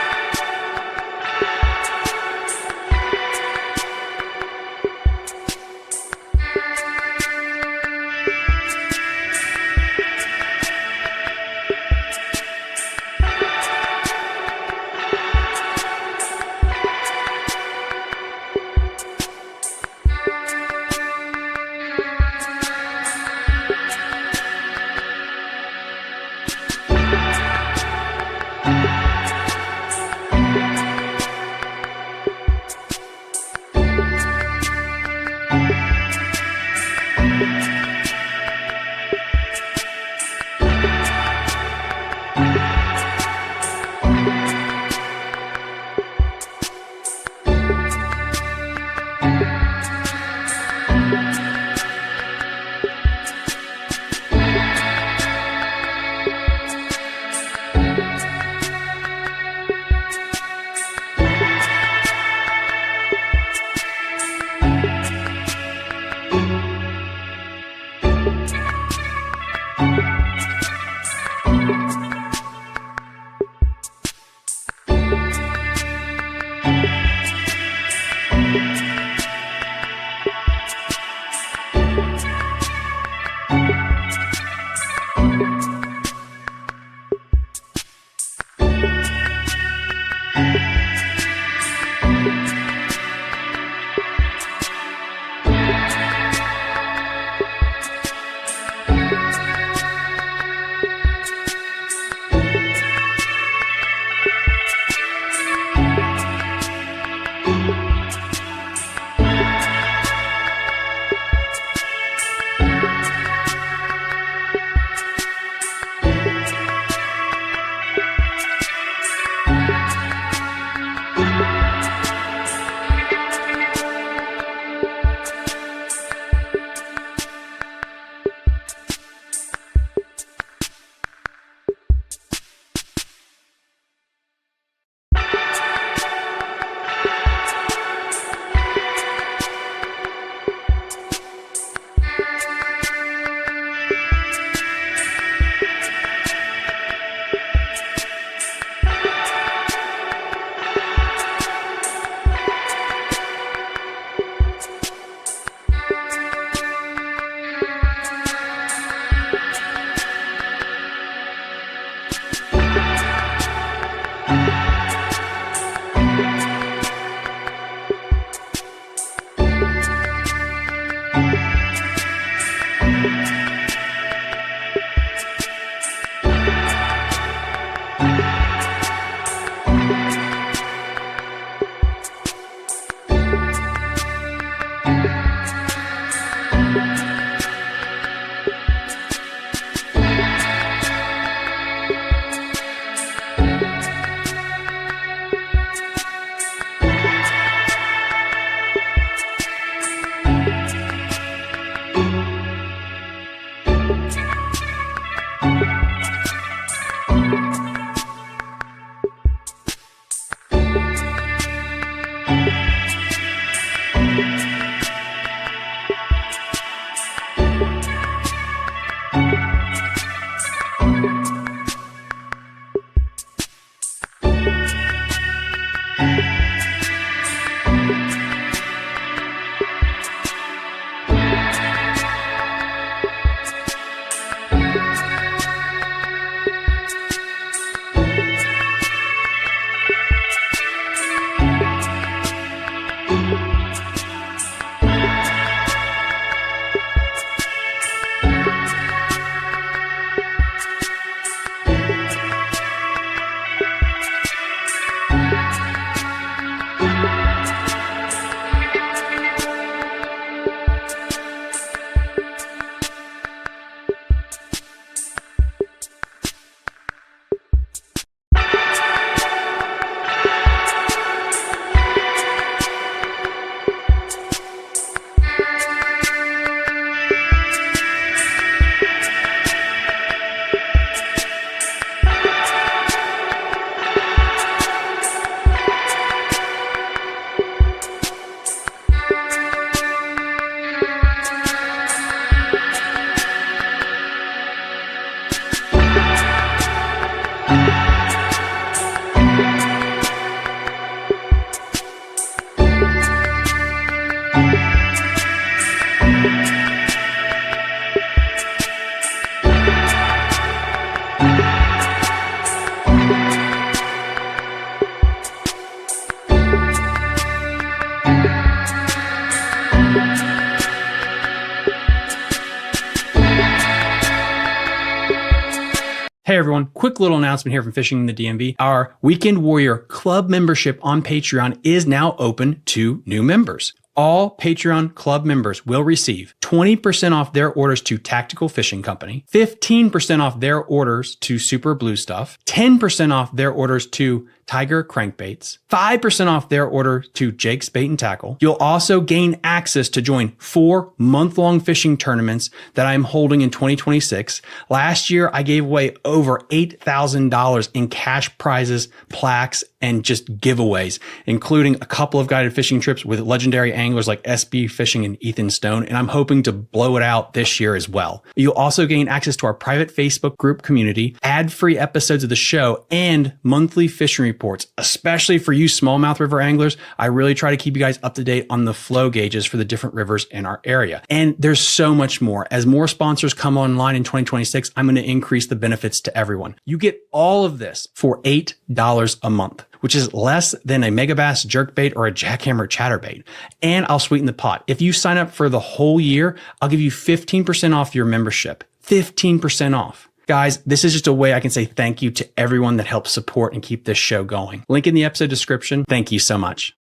Hey everyone, quick little announcement here from Fishing in the DMV. Our Weekend Warrior Club membership on Patreon is now open to new members. All Patreon Club members will receive 20% off their orders to Tactical Fishing Company, 15% off their orders to Super Blue Stuff, 10% off their orders to Tiger Crankbaits, 5% off their order to Jake's Bait and Tackle. You'll also gain access to join 4 month-long fishing tournaments that I'm holding in 2026. Last year, I gave away over $8,000 in cash prizes, plaques, and just giveaways, including a couple of guided fishing trips with legendary anglers like SB Fishing and Ethan Stone, and I'm hoping to blow it out this year as well. You'll also gain access to our private Facebook group community, ad-free episodes of the show, and monthly fishing reports, especially for you smallmouth river anglers. I really try to keep you guys up to date on the flow gauges for the different rivers in our area. And there's so much more. As more sponsors come online in 2026, I'm going to increase the benefits to everyone. You get all of this for $8 a month, which is less than a megabass jerkbait or a jackhammer chatterbait. And I'll sweeten the pot. If you sign up for the whole year, I'll give you 15% off your membership. 15% off. Guys, this is just a way I can say thank you to everyone that helps support and keep this show going. Link in the episode description. Thank you so much.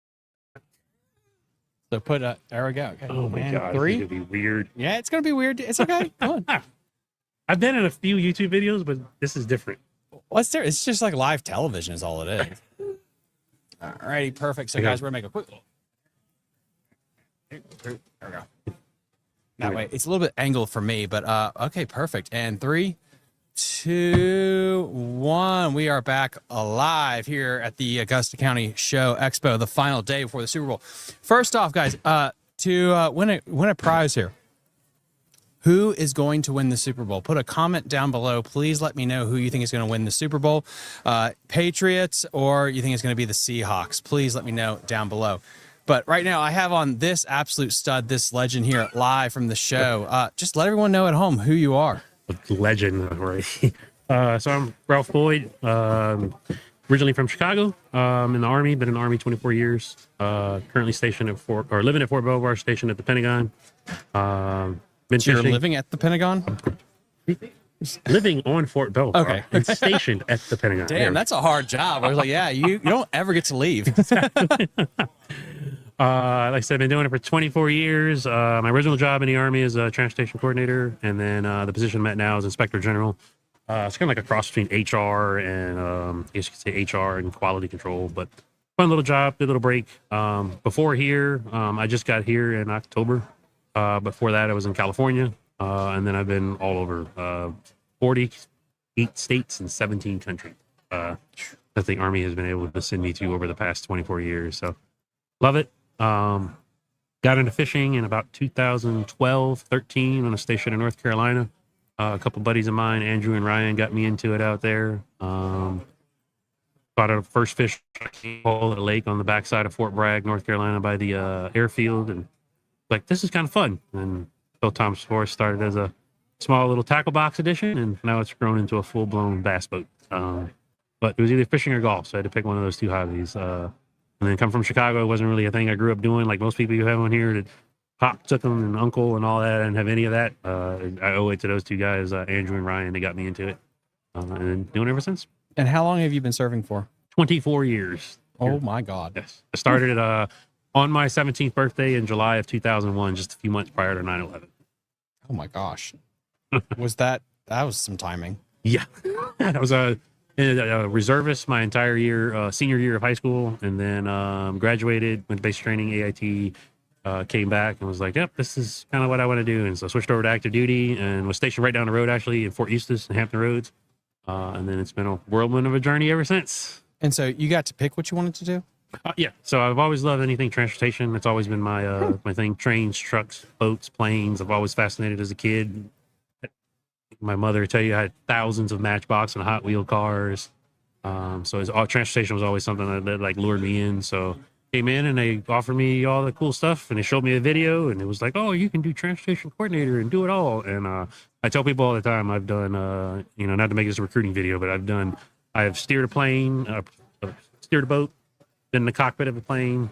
So there we go. Okay. Oh my And god, 3. it's gonna be weird. Yeah, it's gonna be weird. It's okay. Come on. I've been in a few YouTube videos, but this is different. What's there? It's just like live television is all it is. Alrighty, perfect. So Okay. guys, we're gonna make a quick. There we go. That way, it's a little bit angled for me, but okay, perfect. And 3, 2, 1. We are back alive here at the Augusta County Show Expo, the final day before the Super Bowl. First off, guys, to win a prize here. Who is going to win the Super Bowl? Put a comment down below. Please let me know who you think is going to win the Super Bowl. Patriots, or you think it's going to be the Seahawks. Please let me know down below. But right now, I have on this absolute stud, this legend here live from the show. Just let everyone know at home who you are. A legend, right? So I'm Ralph Boyd, originally from Chicago. In the Army, been in the Army 24 years. Currently stationed at living at Fort Belvoir, stationed at the Pentagon. Been So you're fishing, living at the Pentagon? living on Fort Belvoir, Okay. and stationed at the Pentagon. Damn, that's a hard job. I was like, yeah, you don't ever get to leave. Like I said, I've been doing it for 24 years. My original job in the Army is a transportation coordinator, and then the position I'm at now is Inspector General. It's kind of like a cross between HR and, I guess you could say HR and quality control, but fun little job, good little break. Before here, I just got here in October. Before that, I was in California, and then I've been all over 48 states and 17 countries that the Army has been able to send me to over the past 24 years. So love it. Got into fishing in about 2012, 13 on a station in North Carolina. A couple buddies of mine, Andrew and Ryan, got me into it out there. Caught our first fish at a lake on the backside of Fort Bragg, North Carolina, by the airfield, and like, this is kind of fun. And Phil Thomas Forest started as a small little tackle box edition, and now it's grown into a full-blown bass boat. But it was either fishing or golf, so I had to pick one of those two hobbies. And then come from Chicago, it wasn't really a thing I grew up doing like most people you have on here. That Pop took them and Uncle and all that. I didn't have any of that. I owe it to those two guys, Andrew and Ryan. They got me into it, and then doing it ever since. And how long have you been serving for? 24 years. Oh, my God. Yes. I started it on my 17th birthday in July of 2001, just a few months prior to 9/11. Oh, my gosh. That was some timing. Yeah. I was a reservist my entire year, senior year of high school, and then graduated, went to basic training, AIT, came back and was like, yep, this is kind of what I want to do. And so I switched over to active duty and was stationed right down the road, actually, in Fort Eustis and Hampton Roads. And then it's been a whirlwind of a journey ever since. And so you got to pick what you wanted to do? Yeah. So I've always loved anything transportation. It's always been my my thing. Trains, trucks, boats, planes. I've always fascinated as a kid. My mother would tell you I had thousands of Matchbox and Hot Wheel cars. So transportation was always something that like lured me in. So came in and they offered me all the cool stuff and they showed me a video and it was like, oh, you can do transportation coordinator and do it all. And I tell people all the time I've done, not to make this a recruiting video, but I have steered a plane, steered a boat, been in the cockpit of a plane,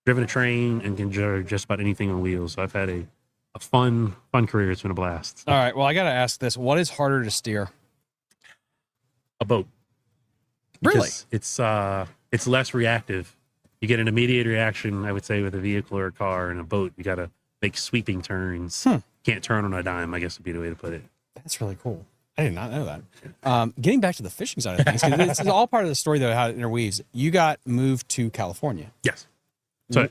driven a train, and can do just about anything on wheels. So I've had a fun career. It's been a blast. All right. Well, I got to ask this. What is harder to steer? A boat. Really? Because it's less reactive. You get an immediate reaction, I would say, with a vehicle or a car. And a boat, you got to make sweeping turns. Can't turn on a dime, I guess would be the way to put it. That's really cool. I did not know that. Getting back to the fishing side of things, 'cause this is all part of the story, though, how it interweaves. You got moved to California. Yes. So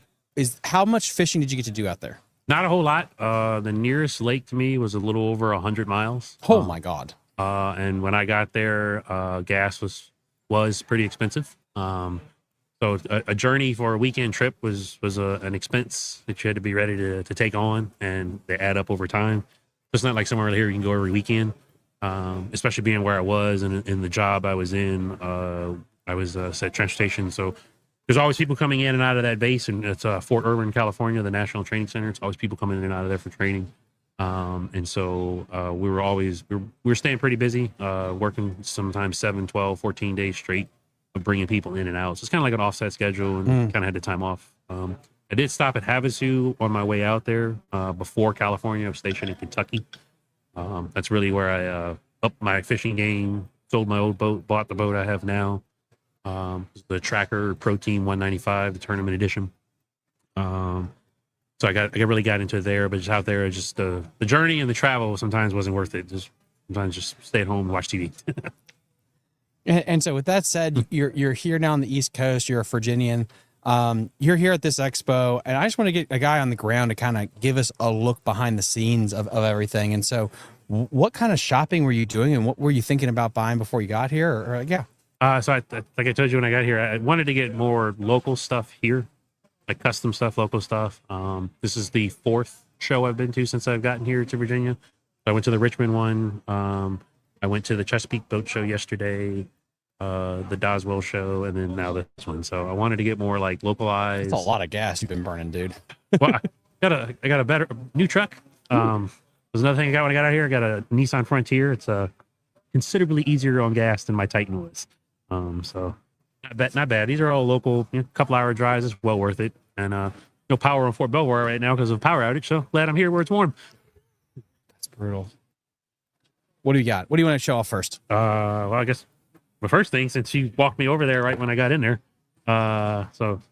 How much fishing did you get to do out there? not a whole lot. The nearest lake to me was a little over 100 miles. Oh my God. And when I got there, gas was pretty expensive. So a journey for a weekend trip was an expense that you had to be ready to take on, and they add up over time. It's not like somewhere here you can go every weekend, especially being where I was and in the job I was in. I was set transportation, so there's always people coming in and out of that base, and it's Fort Irwin, California, the National Training Center. It's always people coming in and out of there for training. And so we were staying pretty busy, working sometimes 7, 12, 14 days straight of bringing people in and out. So it's kind of like an offset schedule, and kind of had the time off. I did stop at Havasu on my way out there before California. I was stationed in Kentucky. That's really where I upped my fishing game, sold my old boat, bought the boat I have now. The Tracker Pro Team 195, the tournament edition. So I really got into it there, but just out there, just the journey and the travel sometimes wasn't worth it. Sometimes just stay at home and watch TV. And so with that said, you're here now on the East Coast. You're a Virginian. You're here at this expo, and I just want to get a guy on the ground to kind of give us a look behind the scenes of everything. And so what kind of shopping were you doing, and what were you thinking about buying before you got here? So like I told you when I got here, I wanted to get more local stuff here, like custom stuff, local stuff. This is the 4th show I've been to since I've gotten here to Virginia. I went to the Richmond one. I went to the Chesapeake Boat Show yesterday, the Doswell show, and then now this one. So I wanted to get more like localized. That's a lot of gas you've been burning, dude. Well, I got a better new truck. There's another thing I got when I got out here. I got a Nissan Frontier. It's considerably easier on gas than my Titan was. So not bad. These are all local, couple hour drives. It's well worth it. And no power on Fort Belvoir right now because of a power outage. So glad I'm here where it's warm. That's brutal. What do you got? What do you want to show off first? Well, I guess my first thing, since you walked me over there right when I got in there. So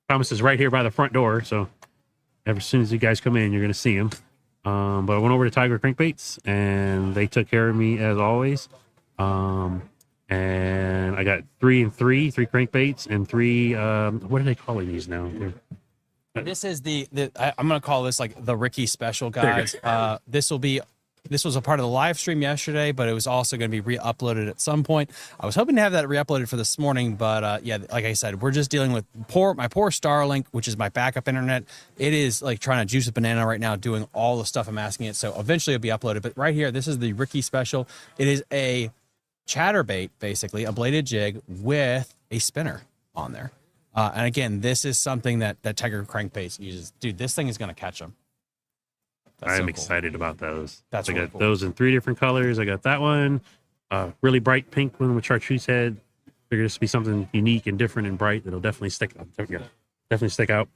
Thomas is right here by the front door. So as soon as you guys come in, you're going to see him. But I went over to Tiger Crankbaits, and they took care of me as always. And I got 3 crankbaits and 3, what are they calling these now? This is I'm going to call this like the Ricky special, guys. This was a part of the live stream yesterday, but it was also going to be re-uploaded at some point. I was hoping to have that re-uploaded for this morning, but yeah, like I said, we're just dealing with my poor Starlink, which is my backup internet. It is like trying to juice a banana right now, doing all the stuff I'm asking it. So eventually it'll be uploaded. But right here, this is the Ricky special. It is a chatterbait, basically a bladed jig with a spinner on there. And again, this is something that Tiger Crankbaits uses. Dude, this thing is going to catch them. I'm excited about those. That's I really got cool. those in 3 different colors. I got that one, really bright pink one with chartreuse head. Figured this to be something unique and different and bright that'll definitely stick out. Yeah, definitely stick out.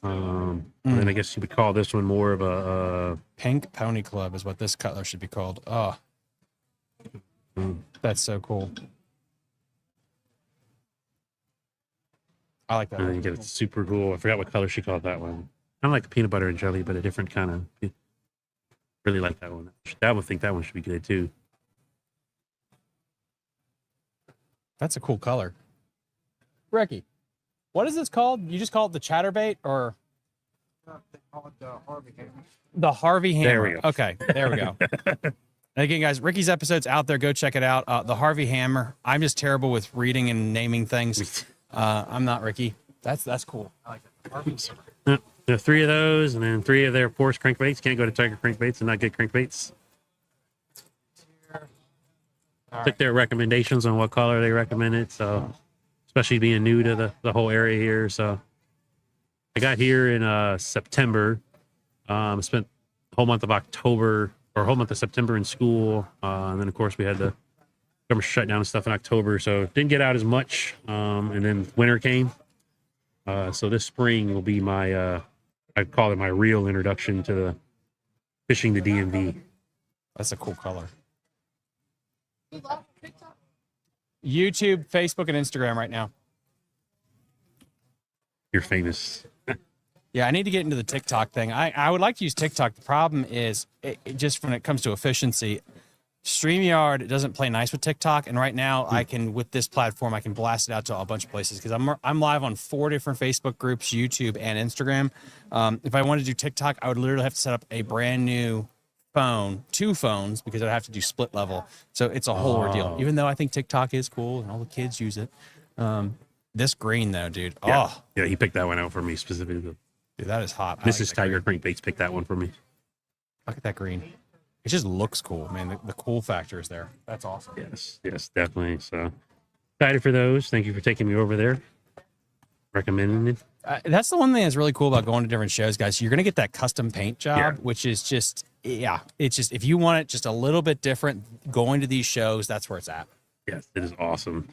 And then I guess you would call this one more of a Pink Pony Club is what this color should be called. Oh, that's so cool. I like that. And then you get it super cool. I forgot what color she called that one. Kind of like the peanut butter and jelly, but a different kind of. Really like that one. I would think that one should be good too. That's a cool color. Ricky, what is this called? You just call it the chatterbait, or? They call it the Harvey Hammer. The Harvey Hammer. There we go. Okay, there we go. And again, guys, Ricky's episode's out there. Go check it out. The Harvey Hammer. I'm just terrible with reading and naming things. I'm not Ricky. That's cool. I like it. Harvey Hammer. There are 3 of those, and then 3 of their Porsche crankbaits. Can't go to Tiger Crankbaits and not get crankbaits. Took their recommendations on what color they recommended. So, especially being new to the whole area here. So, I got here in September. Spent the whole month of October or whole month of September in school, and then of course we had the government shutdown and stuff in October. So didn't get out as much. And then winter came. So this spring will be my I'd call it my real introduction to the fishing the DMV. That's a cool color. YouTube, Facebook, and Instagram right now. You're famous. Yeah, I need to get into the TikTok thing. I would like to use TikTok. The problem is, just when it comes to efficiency, StreamYard, it doesn't play nice with TikTok. And right now, I can, with this platform, I can blast it out to a bunch of places because I'm live on 4 different Facebook groups, YouTube, and Instagram. If I wanted to do TikTok, I would literally have to set up a brand new phone, 2 phones, because I'd have to do split level. So it's a whole ordeal. Even though I think TikTok is cool and all the kids use it. This green, though, dude. Yeah. Oh, Yeah, he picked that one out for me specifically. dude, that is hot. Mrs. Tiger Crankbaits picked that one for me. Look at that green. It just looks cool, man. The cool factor is there. That's awesome. Yes, definitely. So excited for those. Thank you for taking me over there. Recommending it. That's the one thing that's really cool about going to different shows, guys. You're going to get that custom paint job, Yeah. which is just, it's just, if you want it just a little bit different, going to these shows, that's where it's at. Yes, it is awesome.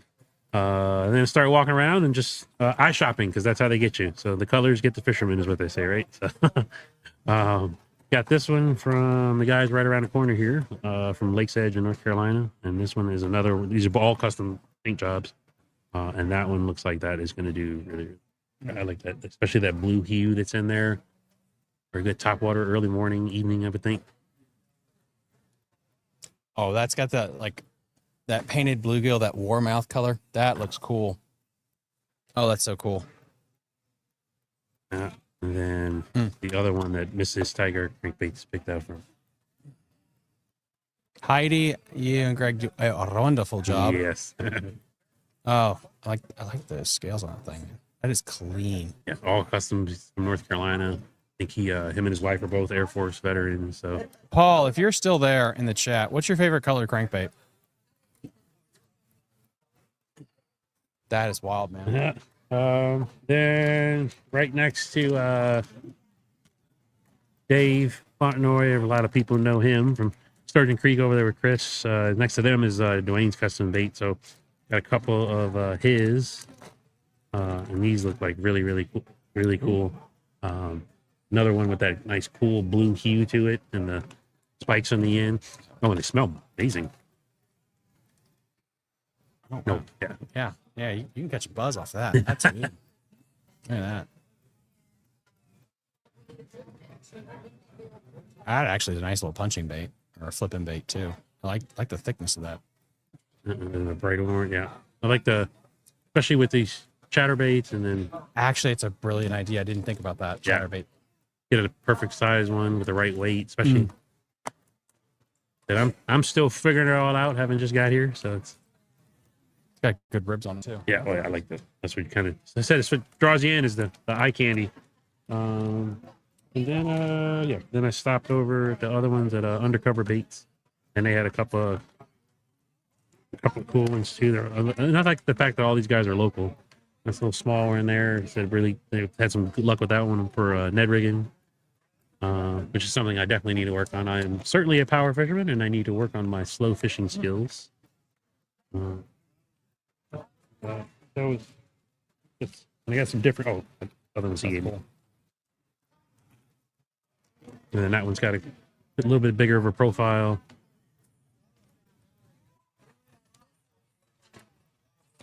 And then start walking around and just eye shopping because that's how they get you. So the colors get the fishermen is what they say, right? So got this one from the guys right around the corner here from Lakes Edge in North Carolina. And this one is another, these are all custom paint jobs. And that one looks like that is going to do really, I like that, especially that blue hue that's in there. Very good top water, early morning, evening, I would think. Oh, that's got that, like, that painted bluegill, that warmouth color. That looks cool. Oh, that's so cool. And then the other one that Mrs. Tiger Crankbaits picked out from. Heidi, you and Greg do a wonderful job. Yes. Oh, I like the scales on that thing. That is clean. Yeah, all custom from North Carolina. I think him and his wife are both Air Force veterans. So, Paul, if you're still there in the chat, what's your favorite color crankbait? That is wild, man. yeah. Then right next to Dave Fontenoy, a lot of people know him from Sturgeon Creek over there with Chris. Next to them is Dwayne's Custom Bait. So got a couple of his, and these look like really cool. Another one with that nice cool blue hue to it and the spikes on the end. Oh, and they smell amazing. Oh, No, yeah. Yeah, you can catch a buzz off that. That's good. Look at that. That actually is a nice little punching bait or a flipping bait too. I like the thickness of that. And the bright orange, yeah. I like especially with these chatterbaits, and then Actually, it's a brilliant idea. I didn't think about that. Yeah. Chatterbait. get a perfect size one with the right weight, especially that I'm still figuring it all out, having just got here. So it's Got good ribs on it too. yeah, I like that. That's what kind of I said. It's what draws you in is the eye candy. And then then I stopped over at the other ones at Undercover Baits, and they had a couple of cool ones too. And I like the fact that all these guys are local. This little small one in there. Said really they had some good luck with that one for Ned rigging, which is something I definitely need to work on. I am certainly a power fisherman, and I need to work on my slow fishing skills. So it's I got some different. Oh, other ones he gave me. And then that one's got a little bit bigger of a profile.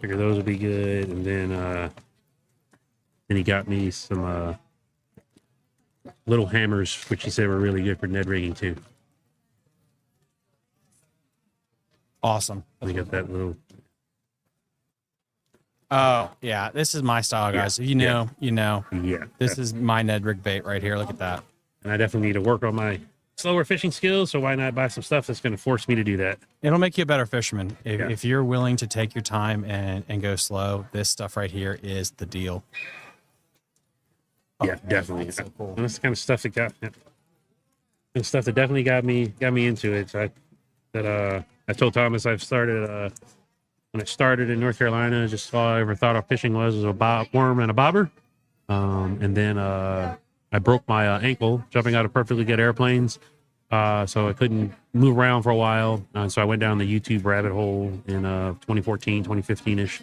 Figure those would be good. And then he got me some little hammers, which he said were really good for Ned rigging too. Awesome. We got that little. Oh yeah, this is my style, guys. If you know, you know. Yeah. This is my Ned rig bait right here. Look at that. And I definitely need to work on my slower fishing skills. So why not buy some stuff that's going to force me to do that? It'll make you a better fisherman Yeah. if you're willing to take your time and go slow. This stuff right here is the deal. Yeah, definitely. that's so cool. And that's the kind of stuff that and stuff that definitely got me into it. So I told Thomas I've started when I started in North Carolina, just all I ever thought of fishing was a worm and a bobber. And then I broke my ankle jumping out of perfectly good airplanes. So I couldn't move around for a while. So I went down the YouTube rabbit hole in 2014, 2015-ish.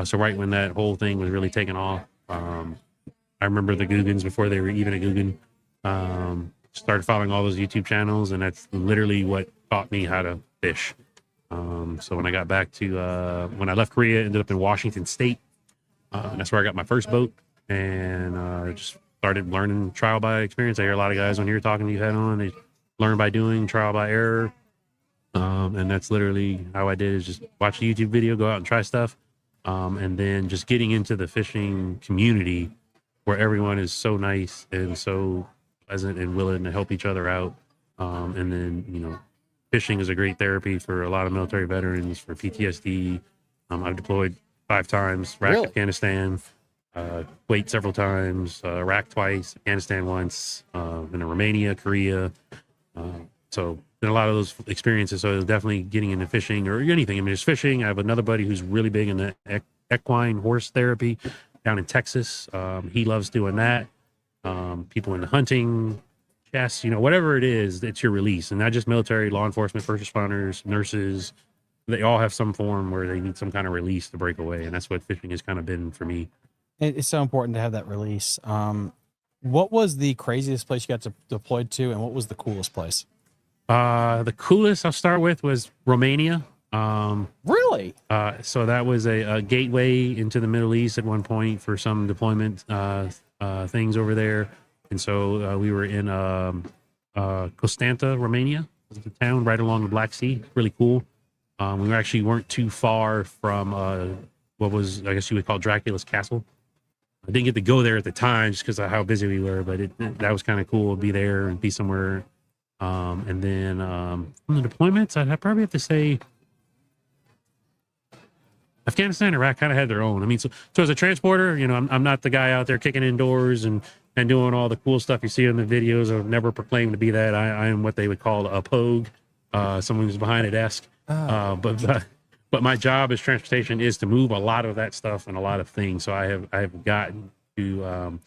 So right when that whole thing was really taking off. I remember the Googans before they were even a Googan. Started following all those YouTube channels, and that's literally what taught me how to fish. So when I got back to when I left Korea, ended up in Washington State. And that's where I got my first boat, and just started learning trial by experience. I hear a lot of guys on here talking to you head on. They learn by doing, trial by error. And that's literally how I did, is just watch a YouTube video, go out and try stuff. And then just getting into the fishing community where everyone is so nice and so pleasant and willing to help each other out. And then, you know, fishing is a great therapy for a lot of military veterans, for PTSD. I've deployed 5 times, Really? Afghanistan, Kuwait several times, Iraq twice, Afghanistan once, been to Romania, Korea. So been a lot of those experiences. So definitely getting into fishing or anything. I mean, just fishing. I have another buddy who's really big in the equine horse therapy down in Texas. He loves doing that. People into hunting, chess, you know, whatever it is, it's your release. And not just military, law enforcement, first responders, nurses. They all have some form where they need some kind of release to break away. And that's what fishing has kind of been for me. It's so important to have that release. What was the craziest place you got deployed to, and what was the coolest place? The coolest I'll start with was Romania. Really? So that was a gateway into the Middle East at one point for some deployment things over there. And so we were in Constanta, Romania, the town right along the Black Sea. Really cool. We actually weren't too far from what was, I guess you would call, Dracula's castle. I didn't get to go there at the time just because of how busy we were, but that was kind of cool to be there and be somewhere. And then from the deployments, I'd probably have to say Afghanistan and Iraq kind of had their own. I mean, so as a transporter, you know, I'm not the guy out there kicking indoors and doing all the cool stuff you see in the videos. I've never proclaimed to be that. I am what they would call a pogue, someone who's behind a desk. But my job as transportation is to move a lot of that stuff and a lot of things. So I have gotten to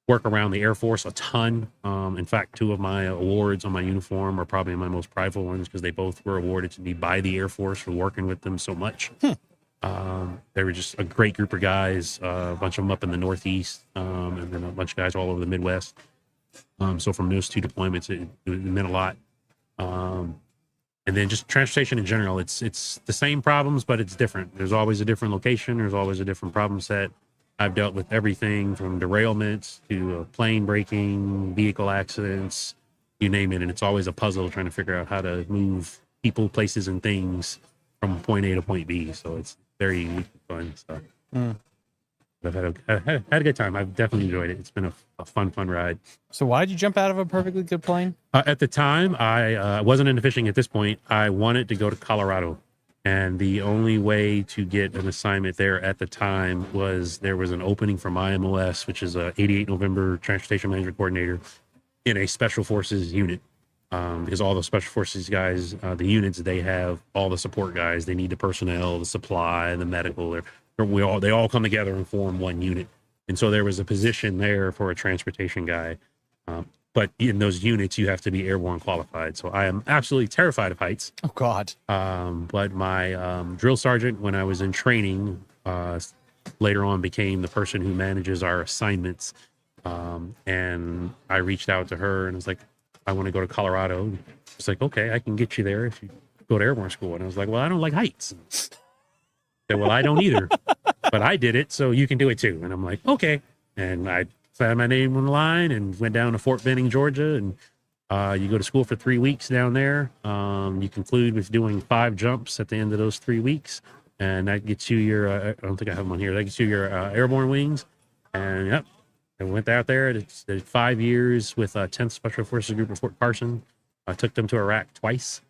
work around the Air Force a ton. In fact, 2 of my awards on my uniform are probably my most prideful ones because they both were awarded to me by the Air Force for working with them so much. They were just a great group of guys, a bunch of them up in the Northeast, and then a bunch of guys all over the Midwest. So from those 2 deployments, it meant a lot. And then just transportation in general, it's the same problems, but it's different. There's always a different location. There's always a different problem set. I've dealt with everything from derailments to plane breaking, vehicle accidents, you name it. And it's always a puzzle trying to figure out how to move people, places, and things from point A to point B. So it's very unique and fun. So I've had a good time. I've definitely enjoyed it. It's been a fun ride. So why did you jump out of a perfectly good plane? At the time, I wasn't into fishing at this point. I wanted to go to Colorado. And the only way to get an assignment there at the time was there was an opening from IMOS, which is a 88 November Transportation Management Coordinator in a Special Forces unit. Because all the Special Forces guys, the units, they have all the support guys. They need the personnel, the supply, the medical. They all come together and form one unit. And so there was a position there for a transportation guy. But in those units, you have to be airborne qualified. So I am absolutely terrified of heights. Oh, God. But my drill sergeant, when I was in training, later on became the person who manages our assignments. And I reached out to her and was like, I want to go to Colorado. It's like, okay, I can get you there if you go to airborne school. And I was like, well, I don't like heights. Said, well, I don't either, but I did it, so you can do it too. And I'm like, okay. And I found my name on the line and went down to Fort Benning, Georgia. And you go to school for 3 weeks down there. You conclude with doing 5 jumps at the end of those 3 weeks. And that gets you your, I don't think I have them on here. That gets you your airborne wings. And yep, I went out there. Did 5 years with 10th Special Forces Group of Fort Carson. I took them to Iraq twice.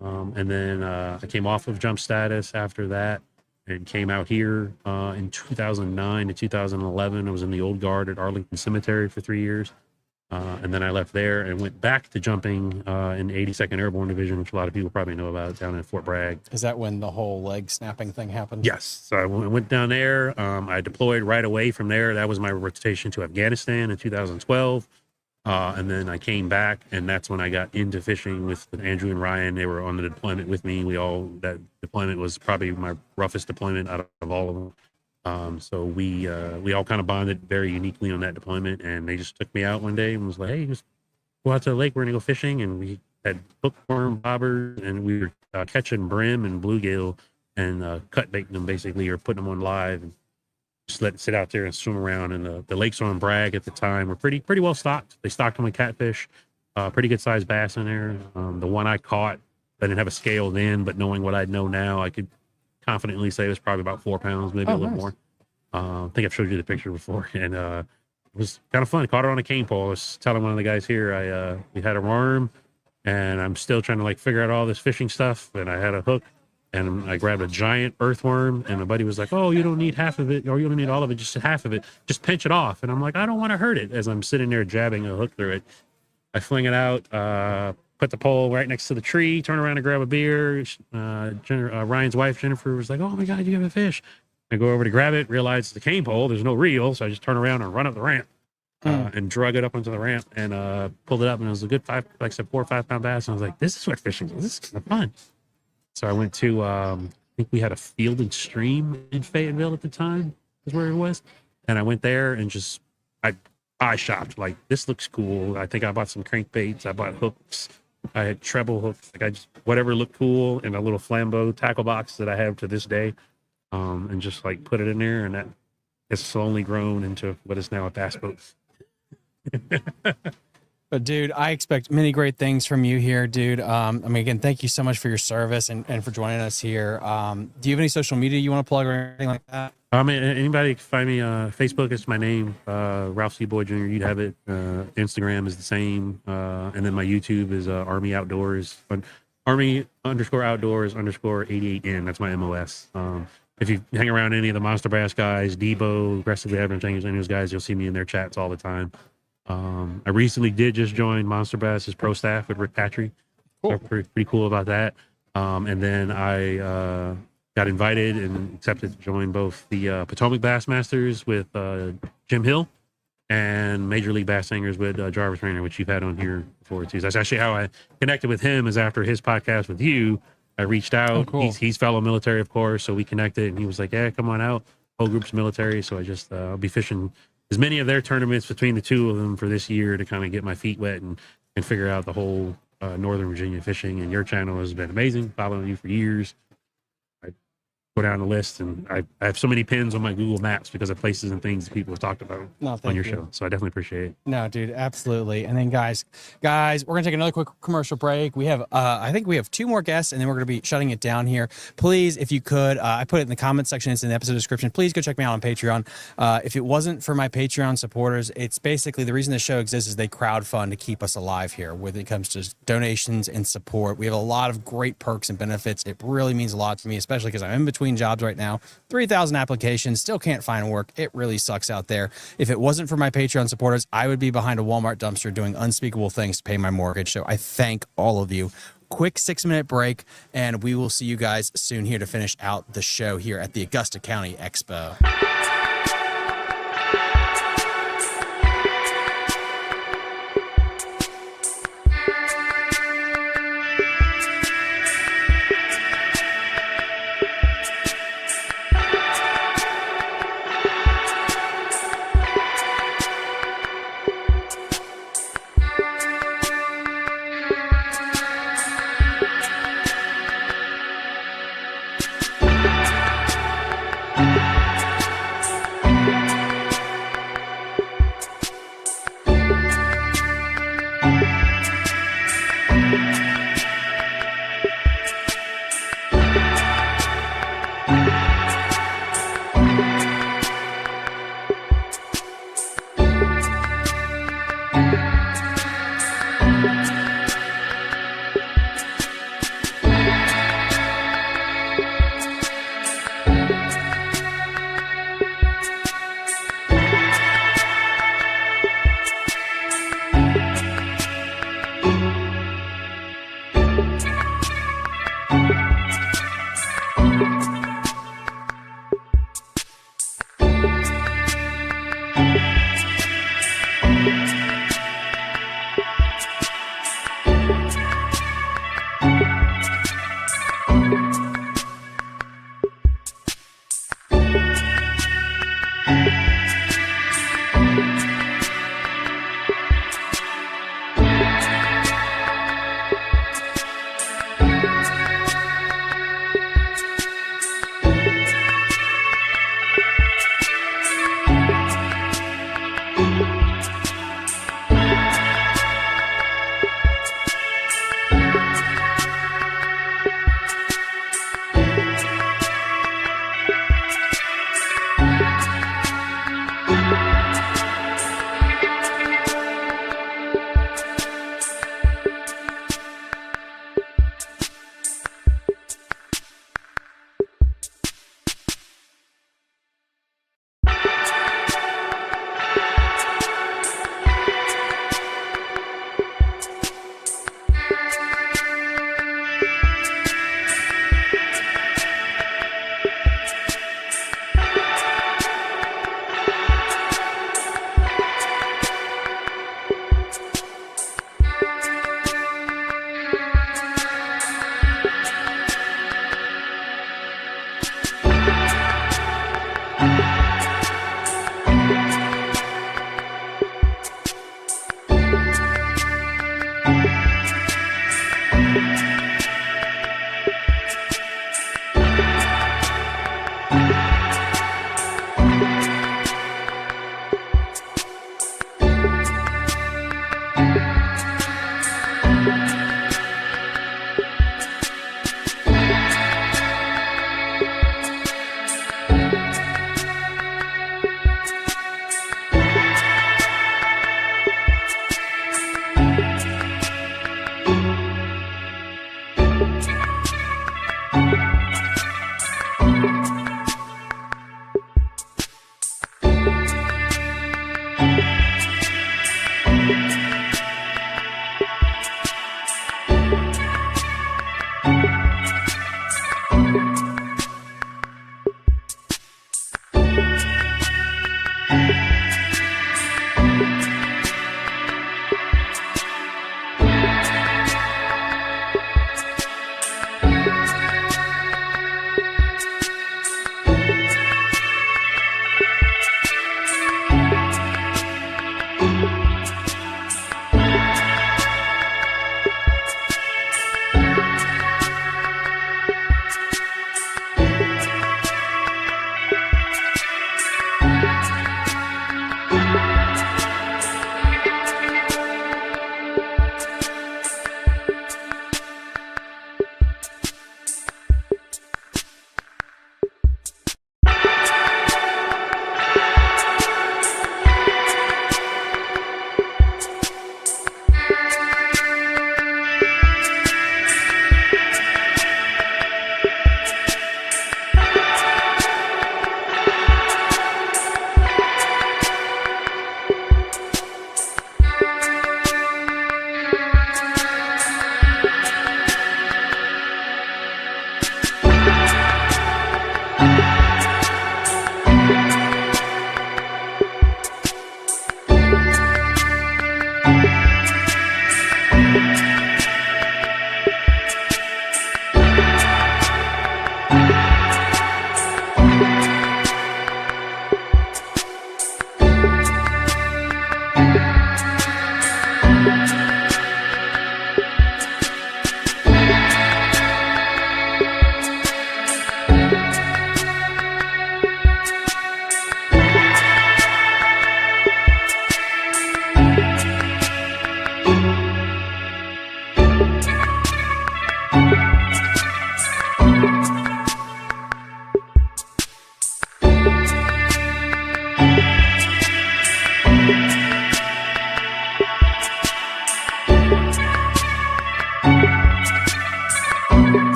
And then I came off of jump status after that and came out here in 2009 to 2011. I was in the old guard at Arlington Cemetery for 3 years. And then I left there and went back to jumping in 82nd Airborne Division, which a lot of people probably know about, down in Fort Bragg. Is that when the whole leg snapping thing happened? Yes. So I went down there. I deployed right away from there. That was my rotation to Afghanistan in 2012. And then I came back, and that's when I got into fishing with Andrew and Ryan. They were on the deployment with me. That deployment was probably my roughest deployment out of all of them. So we all kind of bonded very uniquely on that deployment, and they just took me out one day and was like, hey, just go out to the lake. We're going to go fishing. And we had hookworm bobbers, and we were catching brim and bluegill and cut baiting them basically, or putting them on live and just let it sit out there and swim around. And the lakes on Bragg at the time were pretty well stocked. They stocked them with catfish, pretty good sized bass in there. The one I caught, I didn't have a scale then, but knowing what I know now, I could confidently say it was probably about 4 pounds, maybe a little more. I think I've showed you the picture before, and it was kind of fun. Caught it on a cane pole. I was telling one of the guys here, we had a worm, and I'm still trying to like figure out all this fishing stuff. And I had a hook, and I grabbed a giant earthworm, and my buddy was like, "Oh, you don't need half of it, or you don't need all of it, just half of it. Just pinch it off." And I'm like, "I don't want to hurt it." As I'm sitting there jabbing a hook through it, I fling it out, put the pole right next to the tree, turn around and grab a beer. Ryan's wife, Jennifer, was like, "Oh my God, you have a fish." I go over to grab it, realize it's the cane pole. There's no reel, so I just turn around and run up the ramp and drug it up onto the ramp and pulled it up. And it was a good 4 or 5 pound bass. And I was like, "This is what fishing is. This is kind of fun." So I went to, I think we had a field and stream in Fayetteville at the time, is where it was. And I went there and just, I shopped. Like, this looks cool. I think I bought some crankbaits. I bought hooks. I had treble hooks. Like, I just, whatever looked cool in a little flambeau tackle box that I have to this day. And just like put it in there, and that has slowly grown into what is now a bass boat. But dude, I expect many great things from you here, dude. I mean, again, thank you so much for your service and for joining us here. Do you have any social media you want to plug or anything like that? Anybody can find me, Facebook is my name, Ralph C. Boyd Jr. You'd have it. Instagram is the same. And then my YouTube is Army Outdoors, Army_Outdoors_88N. That's my MOS. If you hang around any of the Monster Bass guys, Debo, Aggressively Adventuring, any of those guys, you'll see me in their chats all the time. I recently did just join Monster Bass's pro staff with Rick Patry. Cool. So pretty cool about that. And then I got invited and accepted to join both the Potomac Bassmasters with Jim Hill and Major League Bass Singers with Jarvis Rayner, which you've had on here before too. That's actually how I connected with him, is after his podcast with you. I reached out. Oh, cool. He's fellow military, of course, so we connected, and he was like, "Yeah, come on out." Whole group's military, so I just I'll be fishing as many of their tournaments between the two of them for this year to kind of get my feet wet and figure out the whole Northern Virginia fishing. And your channel has been amazing. Following you for years. I go down the list, and I have so many pins on my Google Maps because of places and things that people have talked about on your show. So I definitely appreciate it. No, dude, absolutely. And then guys, we're gonna take another quick commercial break. We have, I think we have 2 more guests, and then we're gonna be shutting it down here. Please, if you could, I put it in the comment section. It's in the episode description. Please go check me out on Patreon. If it wasn't for my Patreon supporters, it's basically the reason the show exists is they crowdfund to keep us alive here. When it comes to donations and support, we have a lot of great perks and benefits. It really means a lot to me, especially because I'm in between jobs right now. 3,000 applications, still can't find work. It really sucks out there. If it wasn't for my Patreon supporters, I would be behind a Walmart dumpster doing unspeakable things to pay my mortgage. So I thank all of you. Quick 6-minute break, and we will see you guys soon here to finish out the show here at the Augusta County Expo.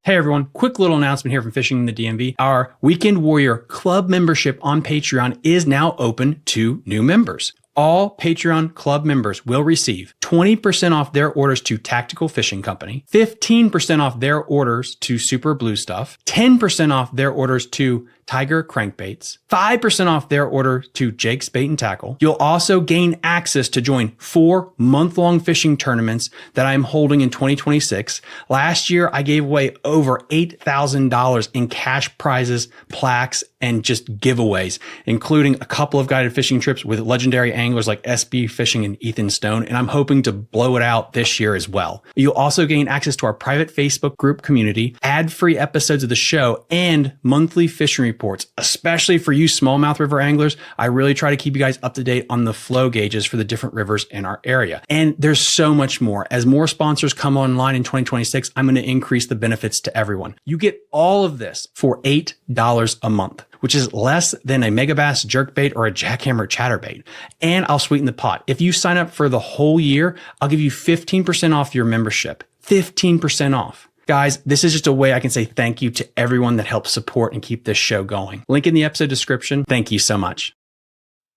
Hey everyone, quick little announcement here from Fishing in the DMV. Our Weekend Warrior Club membership on Patreon is now open to new members. All Patreon Club members will receive 20% off their orders to Tactical Fishing Company, 15% off their orders to Super Blue Stuff, 10% off their orders to Tiger Crankbaits, 5% off their order to Jake's Bait and Tackle. You'll also gain access to join 4 month-long fishing tournaments that I'm holding in 2026. Last year, I gave away over $8,000 in cash prizes, plaques, and just giveaways, including a couple of guided fishing trips with legendary anglers like SB Fishing and Ethan Stone, and I'm hoping to blow it out this year as well. You'll also gain access to our private Facebook group community, ad-free episodes of the show, and monthly fishing reports, especially for you smallmouth river anglers. I really try to keep you guys up to date on the flow gauges for the different rivers in our area. And there's so much more. As more sponsors come online in 2026, I'm going to increase the benefits to everyone. You get all of this for $8 a month, which is less than a megabass jerkbait or a jackhammer chatterbait. And I'll sweeten the pot. If you sign up for the whole year, I'll give you 15% off your membership. 15% off. Guys, this is just a way I can say thank you to everyone that helps support and keep this show going. Link in the episode description. Thank you so much.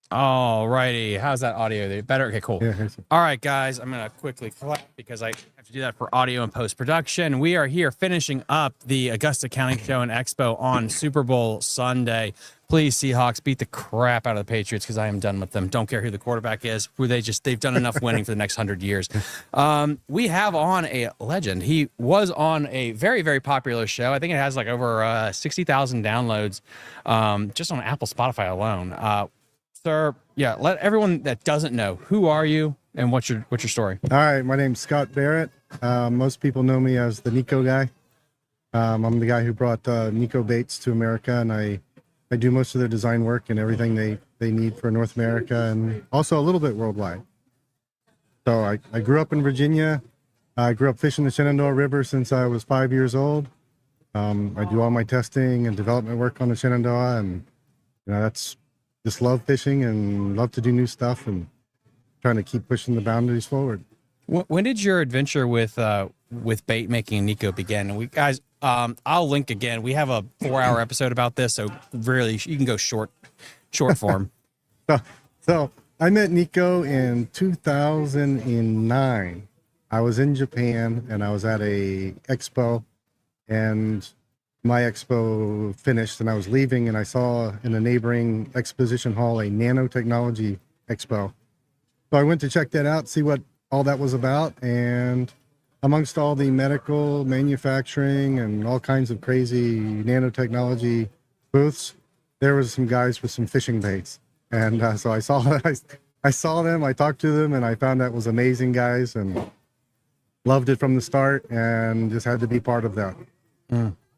All righty. How's that audio? There? Better? Okay, cool. Yeah, All right, guys. I'm going to quickly clap because I have to do that for audio and post-production. We are here finishing up the Augusta County Show and Expo on Super Bowl Sunday. Please, Seahawks, beat the crap out of the Patriots because I am done with them. Don't care who the quarterback is. They've done enough winning for the next 100 years. We have on a legend. He was on a very, very popular show. I think it has like over 60,000 downloads just on Apple, Spotify alone. Sir, yeah, let everyone that doesn't know, who are you and what's your story? All right, my name's Scott Barrett. Most people know me as the Nico guy. I'm the guy who brought Nico baits to America, and I do most of their design work and everything they need for North America and also a little bit worldwide. So I grew up in Virginia. I grew up fishing the Shenandoah River since I was 5 years old. I do all my testing and development work on the Shenandoah, and that's just love fishing and love to do new stuff and trying to keep pushing the boundaries forward. When did your adventure with bait making and Nico begin? And we guys, I'll link again. We have a 4-hour episode about this, so really you can go short form. So I met Nico in 2009. I was in Japan and I was at a expo, and my expo finished and I was leaving, and I saw in a neighboring exposition hall a nanotechnology expo. So I went to check that out, see what all that was about, and amongst all the medical manufacturing and all kinds of crazy nanotechnology booths, there was some guys with some fishing baits. And so I saw them, I talked to them, and I found that was amazing guys and loved it from the start and just had to be part of that.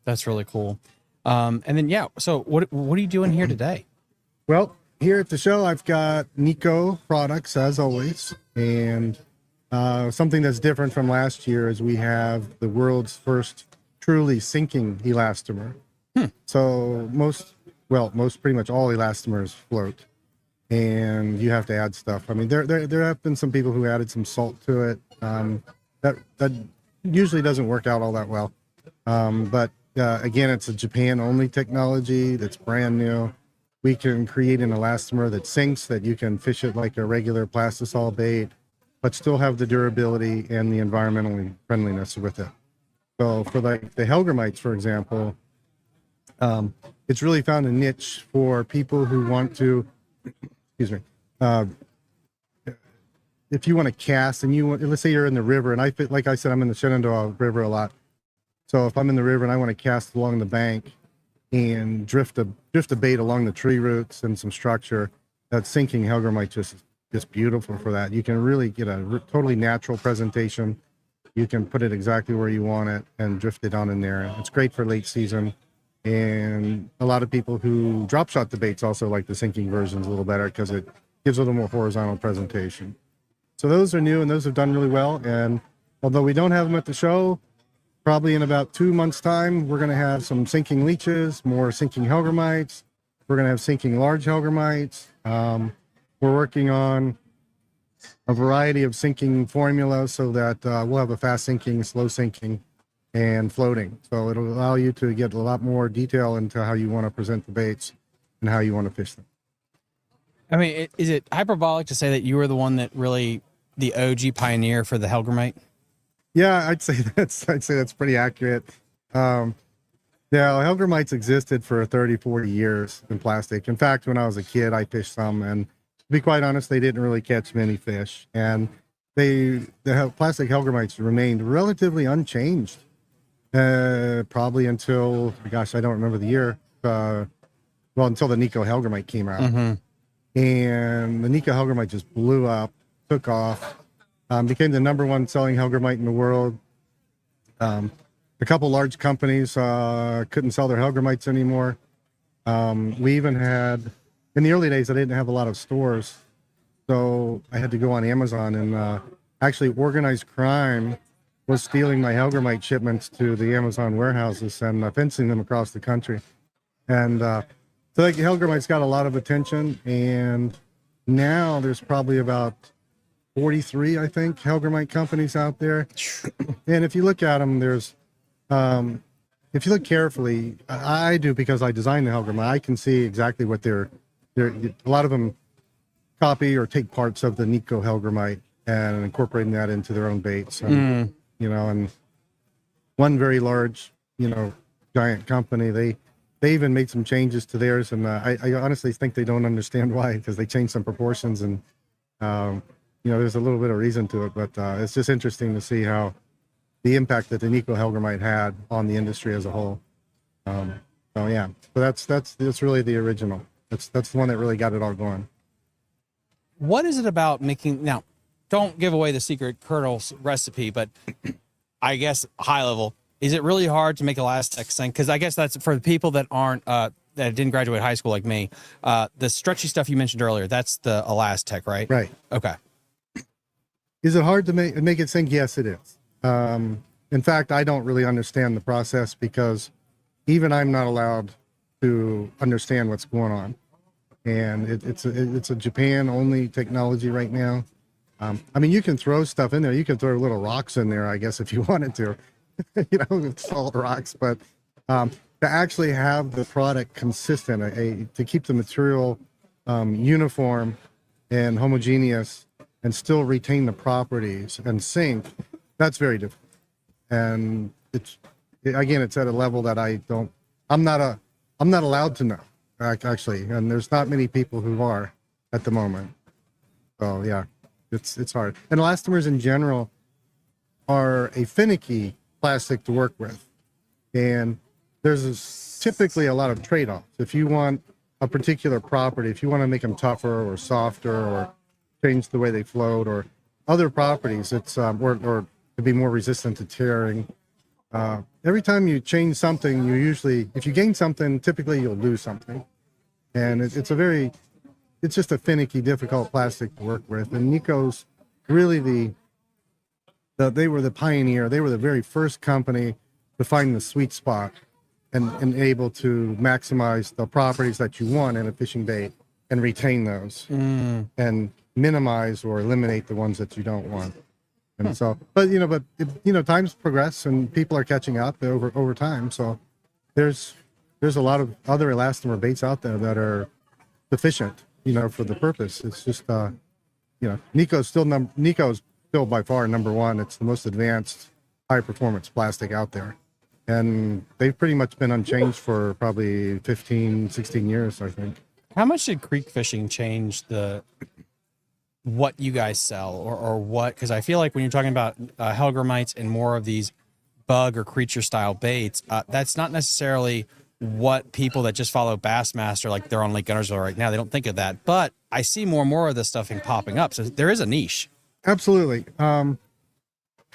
That's really cool. And then, yeah, so what are you doing here today? Well, here at the show, I've got Nico products as always, and something that's different from last year is we have the world's first truly sinking elastomer. So most pretty much all elastomers float, and you have to add stuff. I mean, there have been some people who added some salt to it. That usually doesn't work out all that well. But again, it's a Japan-only technology that's brand new. We can create an elastomer that sinks, that you can fish it like a regular plastisol bait, but still have the durability and the environmental friendliness with it. So for like the Hellgrammites, for example, it's really found a niche for people who want to, excuse me, if you want to cast and let's say you're in the river, and like I said, I'm in the Shenandoah River a lot. So if I'm in the river and I want to cast along the bank and drift a bait along the tree roots and some structure, that sinking Hellgrammite just beautiful for that. You can really get a totally natural presentation. You can put it exactly where you want it and drift it on in there. It's great for late season. And a lot of people who drop shot the baits also like the sinking versions a little better because it gives a little more horizontal presentation. So those are new and those have done really well. And although we don't have them at the show, probably in about 2 months' time, we're going to have some sinking leeches, more sinking Hellgrammites. We're going to have sinking large Hellgrammites. We're working on a variety of sinking formulas so that we'll have a fast sinking, slow sinking, and floating. So it'll allow you to get a lot more detail into how you want to present the baits and how you want to fish them. I mean, is it hyperbolic to say that you were the one that really the OG pioneer for the Hellgrammite? Yeah, I'd say that's pretty accurate. Yeah, Hellgrammites existed for 30, 40 years in plastic. In fact, when I was a kid, I fished some, and to be quite honest, they didn't really catch many fish. And the plastic Hellgrammites remained relatively unchanged, probably until, gosh, I don't remember the year. Until the Nico Hellgrammite came out. Mm-hmm. And the Nico Hellgrammite just blew up, took off, became the #1 selling Hellgrammite in the world. A couple large companies couldn't sell their Hellgrammites anymore. We even had, in the early days, I didn't have a lot of stores, so I had to go on Amazon, and actually organized crime was stealing my Hellgrammite shipments to the Amazon warehouses and fencing them across the country. And so like, Hellgrammite's got a lot of attention, and now there's probably about 43, I think, Hellgrammite companies out there. And if you look at them, there's if you look carefully, I do, because I designed the Hellgrammite, I can see exactly what they're a lot of them copy or take parts of the Nico Hellgrammite and incorporating that into their own baits. And, you know, and one very large, you know, giant company, they even made some changes to theirs, and I honestly think they don't understand why, because they changed some proportions, and you know, there's a little bit of reason to it, but it's just interesting to see how the impact that the Nico Hellgrammite had on the industry as a whole. So yeah, so that's really the original. That's the one that really got it all going. What is it about making, now, don't give away the secret Colonel's recipe, but I guess high level, is it really hard to make Elastic sink? Because I guess that's for the people that aren't, that didn't graduate high school like me. The stretchy stuff you mentioned earlier, that's the Elastic, right? Right. Okay. Is it hard to make it sink? Yes, it is. In fact, I don't really understand the process, because even I'm not allowed to understand what's going on. And it's a Japan only technology right now. I mean, you can throw stuff in there. You can throw little rocks in there, I guess, if you wanted to, you know, salt rocks. But to actually have the product consistent, to keep the material uniform and homogeneous, and still retain the properties and sink, that's very difficult. And it's at a level that I'm not allowed to know, actually, and there's not many people who are at the moment. So yeah, it's hard. And elastomers in general are a finicky plastic to work with, and there's typically a lot of trade-offs. If you want a particular property, if you want to make them tougher or softer, or change the way they float, or other properties, it's or to be more resistant to tearing. Every time you change something, you usually, if you gain something, typically you'll lose something. And it's just a finicky, difficult plastic to work with. And Nico's really they were the pioneer. They were the very first company to find the sweet spot and able to maximize the properties that you want in a fishing bait and retain those, and minimize or eliminate the ones that you don't want. And so, but times progress and people are catching up over time. So there's a lot of other elastomer baits out there that are sufficient, for the purpose. It's just, Nico's still by far #1. It's the most advanced high performance plastic out there. And they've pretty much been unchanged for probably 15, 16 years, I think. How much did creek fishing change what you guys sell, or what? Because I feel like when you're talking about Hellgrammites and more of these bug or creature style baits, that's not necessarily what people that just follow Bassmaster, like they're on Lake Guntersville right now, they don't think of that. But I see more and more of this stuff popping up. So there is a niche. Absolutely. In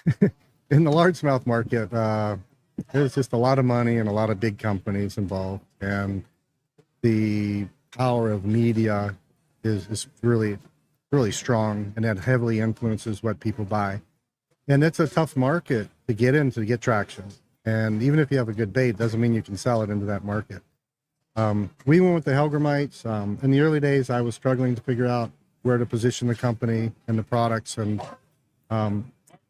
the largemouth market, there's just a lot of money and a lot of big companies involved. And the power of media is really, really strong, and that heavily influences what people buy. And it's a tough market to get into, to get traction. And even if you have a good bait, doesn't mean you can sell it into that market. We went with the Hellgrammites. In the early days, I was struggling to figure out where to position the company and the products. And I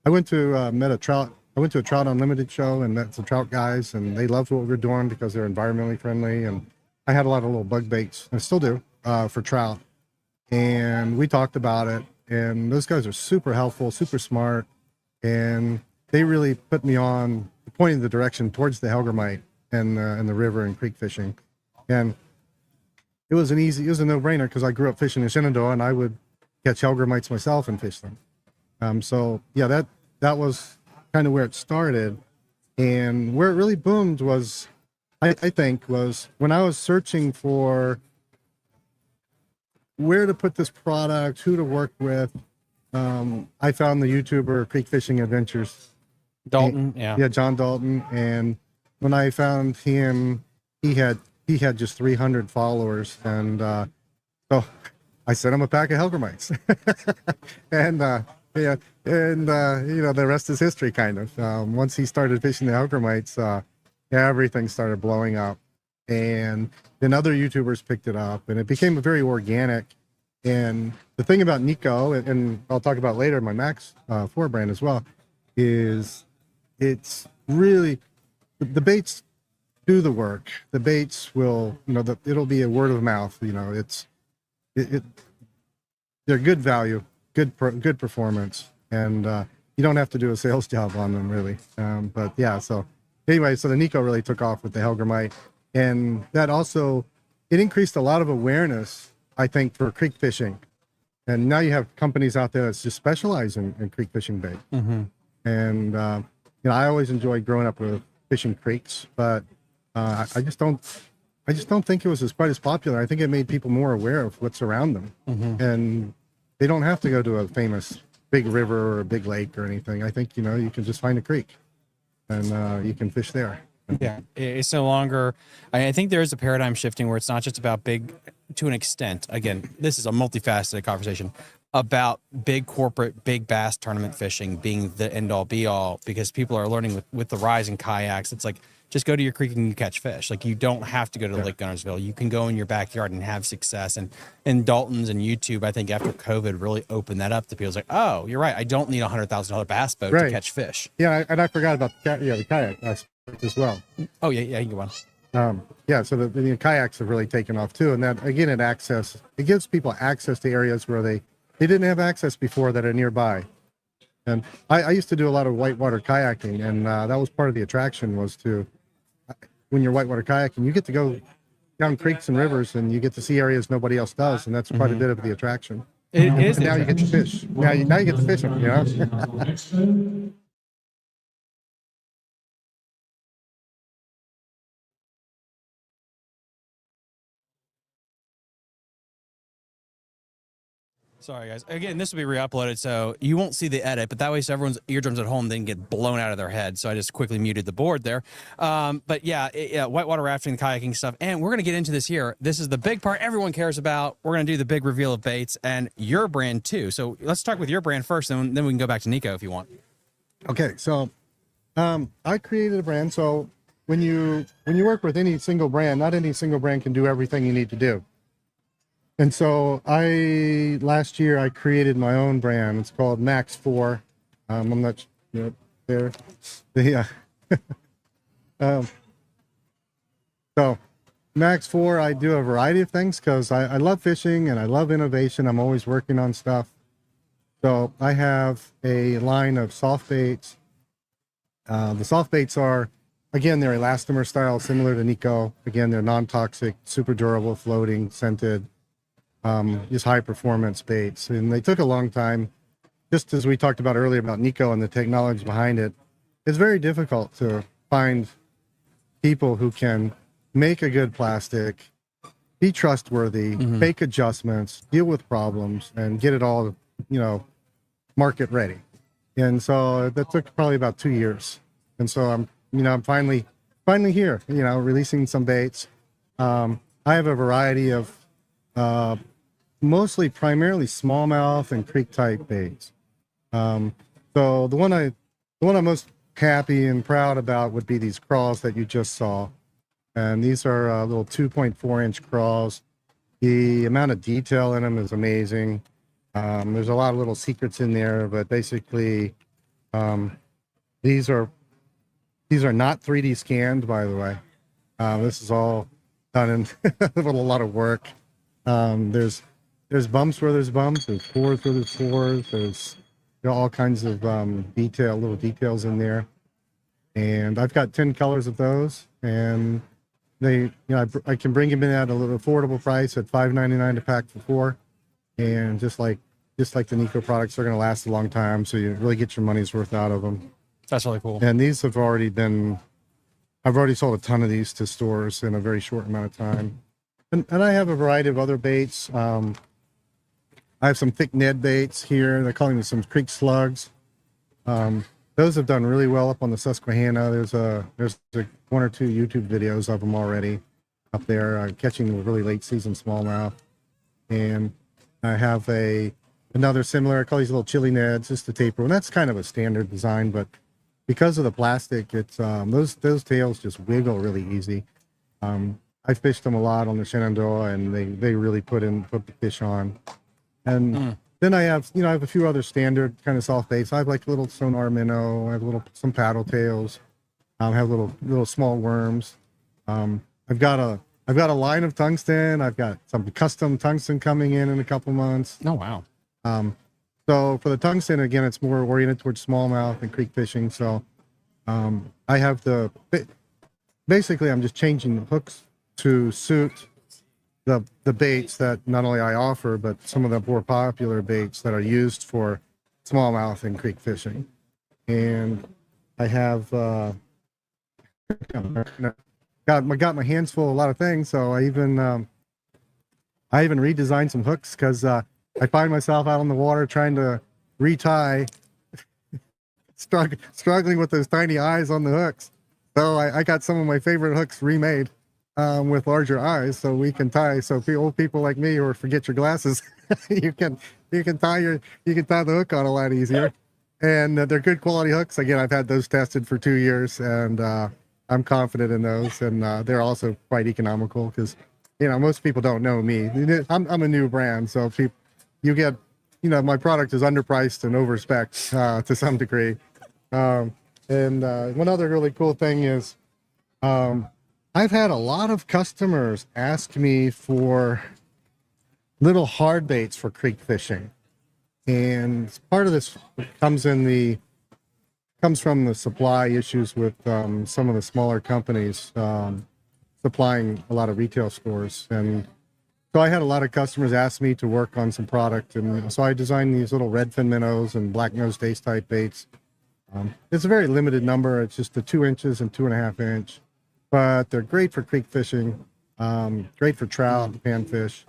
went to met a trout I went to a Trout Unlimited show and met some trout guys, and they loved what we were doing because they're environmentally friendly. And I had a lot of little bug baits, and still do, for trout. And we talked about it, and those guys are super helpful, super smart, and they really put me on, pointing the direction towards the Hellgrammite and the river and creek fishing. And it was a no-brainer because I grew up fishing in Shenandoah, and I would catch Hellgrammites myself and fish them. So yeah, that was kind of where it started. And where it really boomed was, I think, was when I was searching for where to put this product, who to work with. I found the YouTuber Creek Fishing Adventures. Dalton, Yeah, John Dalton. And when I found him, he had just 300 followers. And so I sent him a pack of Hellgrammites. And the rest is history, kind of. Once he started fishing the Hellgrammites, everything started blowing up. And then other YouTubers picked it up, and it became very organic. And the thing about Nico, and I'll talk about later, my Max 4 brand as well, is it's really, the baits do the work. The baits will, it'll be a word of mouth. They're good value, good performance, and you don't have to do a sales job on them, really. But yeah, so anyway, so the Nico really took off with the Hellgrammite, and that also, it increased a lot of awareness, I think, for creek fishing. And now you have companies out there that just specialize in creek fishing bait. Mm-hmm. And I always enjoyed growing up with fishing creeks, but I just don't think it was quite as popular. I think it made people more aware of what's around them. Mm-hmm. And they don't have to go to a famous big river or a big lake or anything. I think, you can just find a creek and you can fish there. Yeah, it's no longer, I think there is a paradigm shifting where it's not just about big, to an extent, again, this is a multifaceted conversation, about big corporate, big bass tournament fishing being the end all be all, because people are learning with the rise in kayaks. It's like, just go to your creek and you catch fish. Like, you don't have to go to Lake Gunnersville. You can go in your backyard and have success. And Dalton's and YouTube, I think after COVID really opened that up to people. It's like, oh, you're right. I don't need a $100,000 bass boat to catch fish. Yeah, and I forgot about the kayak aspect as well. Oh yeah, you go on. Yeah, so the kayaks have really taken off too, and that again, it gives people access to areas where they didn't have access before that are nearby. And I used to do a lot of whitewater kayaking, and that was part of the attraction, was to, when you're whitewater kayaking, you get to go down creeks and rivers, and you get to see areas nobody else does, and that's quite a bit of the attraction. It is. And now you get to fish. Now you get to fish them. Sorry, guys. Again, this will be re-uploaded, so you won't see the edit, but that way so everyone's eardrums at home didn't get blown out of their head. So I just quickly muted the board there. But yeah, whitewater rafting, kayaking stuff. And we're going to get into this here. This is the big part everyone cares about. We're going to do the big reveal of baits and your brand too. So let's talk with your brand first, and then we can go back to Nico if you want. Okay, so I created a brand. So when you work with any single brand, not any single brand can do everything you need to do. And so last year I created my own brand. It's called Max 4. I'm not there. So Max 4, I do a variety of things because I love fishing and I love innovation. I'm always working on stuff. So I have a line of soft baits. The soft baits are, again, they're elastomer style, similar to Nico. Again, they're non-toxic, super durable, floating, scented. Just high performance baits, and they took a long time. Just as we talked about earlier about Nico and the technology behind it, it's very difficult to find people who can make a good plastic, be trustworthy, make adjustments, deal with problems, and get it all, market ready. And so that took probably about 2 years. And so I'm finally here, releasing some baits. I have a variety of primarily smallmouth and creek type baits. So the one I'm most happy and proud about would be these crawls that you just saw. And these are little 2.4 inch crawls. The amount of detail in them is amazing. There's a lot of little secrets in there, but basically, These are not 3D scanned, by the way. This is all done in with a lot of work. There's bumps where there's bumps, there's pores where there's pores, there's all kinds of little details in there. And I've got 10 colors of those, and I can bring them in at a little affordable price at $5.99 a pack for 4. And just like the Nico products, they're going to last a long time, so you really get your money's worth out of them. That's really cool. And these have I've already sold a ton of these to stores in a very short amount of time. And I have a variety of other baits. I have some thick Ned baits here. They're calling them some creek slugs. Those have done really well up on the Susquehanna. There's one or two YouTube videos of them already up there, catching really late season smallmouth. And I have another similar, I call these little chili Neds, just a taper. And that's kind of a standard design, but because of the plastic, it's those tails just wiggle really easy. I fished them a lot on the Shenandoah, and they really put the fish on. And then I have a few other standard kind of soft baits. I have like little sonar minnow. I have some paddle tails. I have little small worms. I've got a line of tungsten. I've got some custom tungsten coming in a couple months. Oh wow. So for the tungsten, again, it's more oriented towards smallmouth and creek fishing. So I have basically I'm just changing the hooks to suit the baits that not only I offer, but some of the more popular baits that are used for smallmouth and creek fishing. And I have got my hands full of a lot of things. So I even redesigned some hooks because I find myself out on the water trying to retie, struggling with those tiny eyes on the hooks. So I got some of my favorite hooks remade with larger eyes, so we can tie. So old people like me, or forget your glasses, you can tie the hook on a lot easier. And they're good quality hooks. Again, I've had those tested for 2 years, and I'm confident in those. And they're also quite economical because most people don't know me. I'm a new brand, so you get, my product is underpriced and overspec'd to some degree. And one other really cool thing is I've had a lot of customers ask me for little hard baits for creek fishing. And part of this comes from the supply issues with some of the smaller companies supplying a lot of retail stores. And so I had a lot of customers ask me to work on some product, and so I designed these little redfin minnows and black-nosed ace type baits. It's a very limited number. It's just the 2 inches and 2.5 inch, but they're great for creek fishing, great for trout, panfish.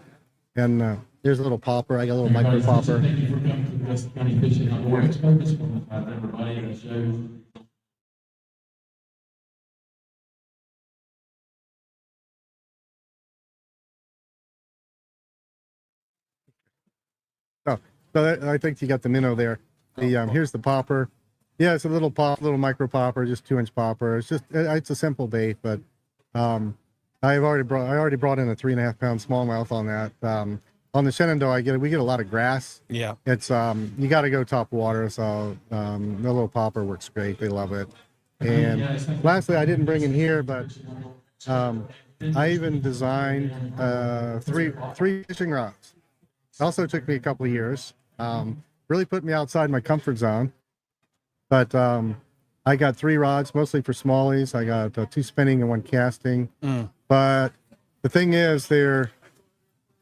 And here's a little popper. I got a little micro popper. Thank you for coming to the Augusta County Fishing Outdoor Expo. Just want to have everybody in the show. I think you got the minnow there. Here's the popper. Yeah, it's a little micro popper, just 2-inch popper. It's a simple bait, but I already brought in a 3.5 pound smallmouth on that. On the Shenandoah, we get a lot of grass. Yeah. It's you got to go top water, so the little popper works great. They love it. And lastly, I didn't bring in here, but I even designed three fishing rods. It also took me a couple of years. Really put me outside my comfort zone. But I got 3 rods, mostly for smallies. I got 2 spinning and 1 casting. But the thing is, they're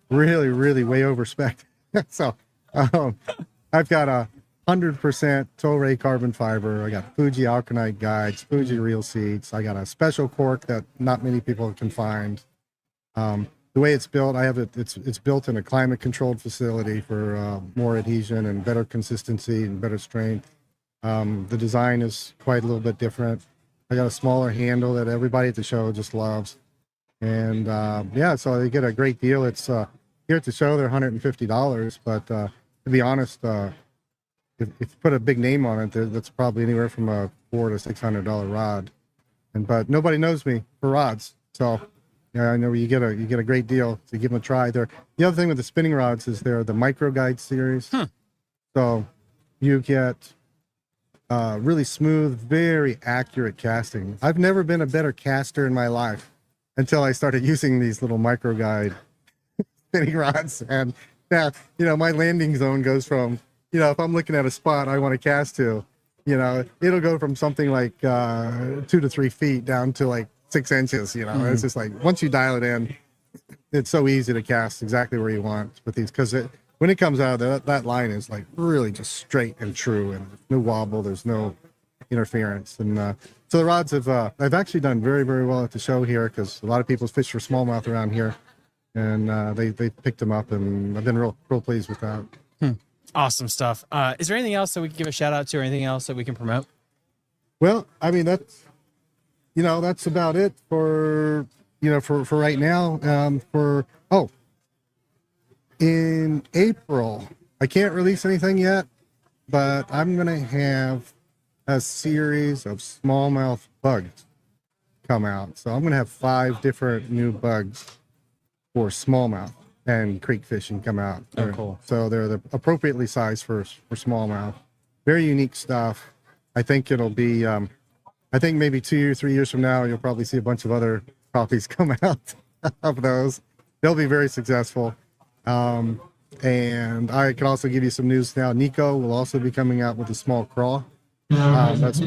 really, really way over spec. So I've got 100% Toray carbon fiber. I got Fuji Alkanite guides, Fuji reel seats. I got a special cork that not many people can find. The way it's built, it's built in a climate controlled facility for more adhesion and better consistency and better strength. The design is quite a little bit different. I got a smaller handle that everybody at the show just loves. And so they get a great deal. It's here at the show, they're $150, but to be honest, if you put a big name on it, that's probably anywhere from a $400 to $600 rod. But nobody knows me for rods, so yeah, I know you get a great deal to give them a try. The other thing with the spinning rods is they're the micro guide series. So you get really smooth, very accurate casting. I've never been a better caster in my life until I started using these little micro guide spinning rods. And now, my landing zone goes from, if I'm looking at a spot I want to cast to, it'll go from something like 2 to 3 feet down to like 6 inches. It's just like once you dial it in, it's so easy to cast exactly where you want with these, because when it comes out, that line is like really just straight and true, and no wobble, there's no interference. And so the rods have actually done very, very well at the show here, because a lot of people fish for smallmouth around here, and they picked them up, and I've been real pleased with that. Awesome stuff. Is there anything else that we can give a shout out to, or anything else that we can promote? Well, I mean, that's about it for right now. In April, I can't release anything yet, but I'm going to have a series of smallmouth bugs come out. So I'm going to have 5 different new bugs for smallmouth and creek fishing come out. Oh, cool. So they're appropriately sized for smallmouth. Very unique stuff. I think it'll be, I think maybe 2 or 3 years from now, you'll probably see a bunch of other copies come out of those. They'll be very successful. And I can also give you some news now. Nico will also be coming out with a small craw. That's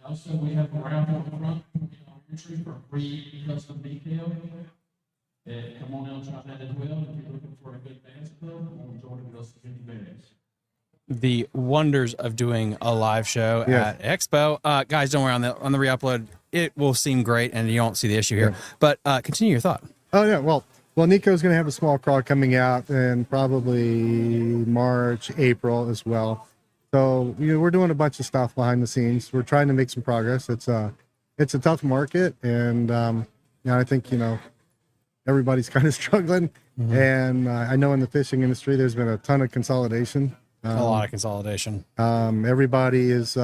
Also, we have a raffle in front, entry for free custom detail. Come on out, try that as well. If you're looking for a good bass club, or join with us in the bass. The wonders of doing a live show at Expo. Guys, don't worry, on the re-upload, it will seem great, and you won't see the issue here. But continue your thought. Oh yeah, well, Nico's going to have a small craw coming out in probably March, April as well. So we're doing a bunch of stuff behind the scenes. We're trying to make some progress. It's a tough market, and I think everybody's kind of struggling. Mm-hmm. And I know in the fishing industry, there's been a ton of consolidation. A lot of consolidation. Everybody is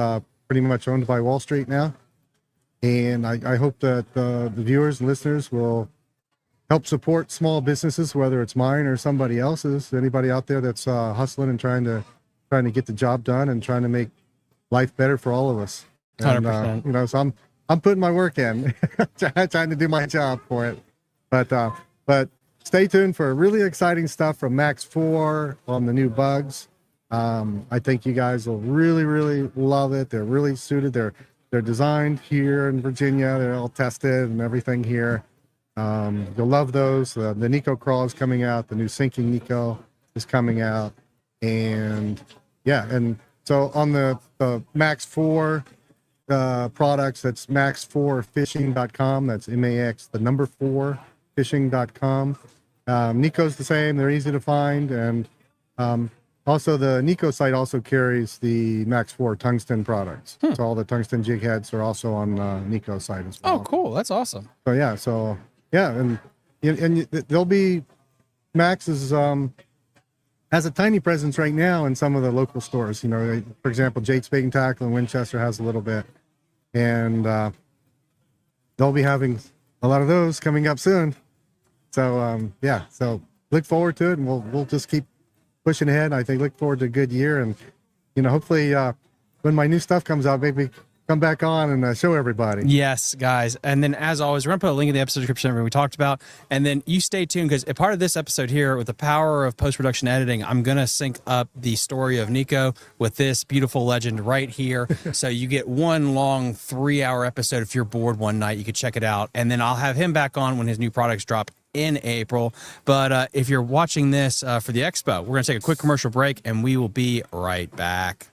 pretty much owned by Wall Street now, and I hope that the viewers and listeners will help support small businesses, whether it's mine or somebody else's. Anybody out there that's hustling and trying to get the job done and trying to make life better for all of us. And, 100%. So I'm putting my work in, trying to do my job for it. But stay tuned for really exciting stuff from Max 4 on the new bugs. I think you guys will really, really love it. They're really suited. They're designed here in Virginia. They're all tested and everything here. You'll love those. The Nico Crawl is coming out. The new sinking Nico is coming out. And so on the Max 4 products, that's max4fishing.com. That's MAX, the number 4 fishing.com. Nico's the same. They're easy to find. And also the Nico site also carries the Max 4 tungsten products. So all the tungsten jig heads are also on Nico site as well. Oh, cool. That's awesome. So and there'll be Max is has a tiny presence right now in some of the local stores. For example, Jake's Bait and Tackle in Winchester has a little bit, and they'll be having a lot of those coming up soon. So so look forward to it, and we'll just keep pushing ahead. I think look forward to a good year, and hopefully when my new stuff comes out, maybe come back on and show everybody. Yes, guys. And then as always, we're going to put a link in the episode description where we talked about. And then you stay tuned, because a part of this episode here, with the power of post-production editing, I'm going to sync up the story of Nico with this beautiful legend right here. So you get one long 3-hour episode. If you're bored one night, you could check it out. And then I'll have him back on when his new products drop in April. But if you're watching this for the Expo, we're going to take a quick commercial break, and we will be right back.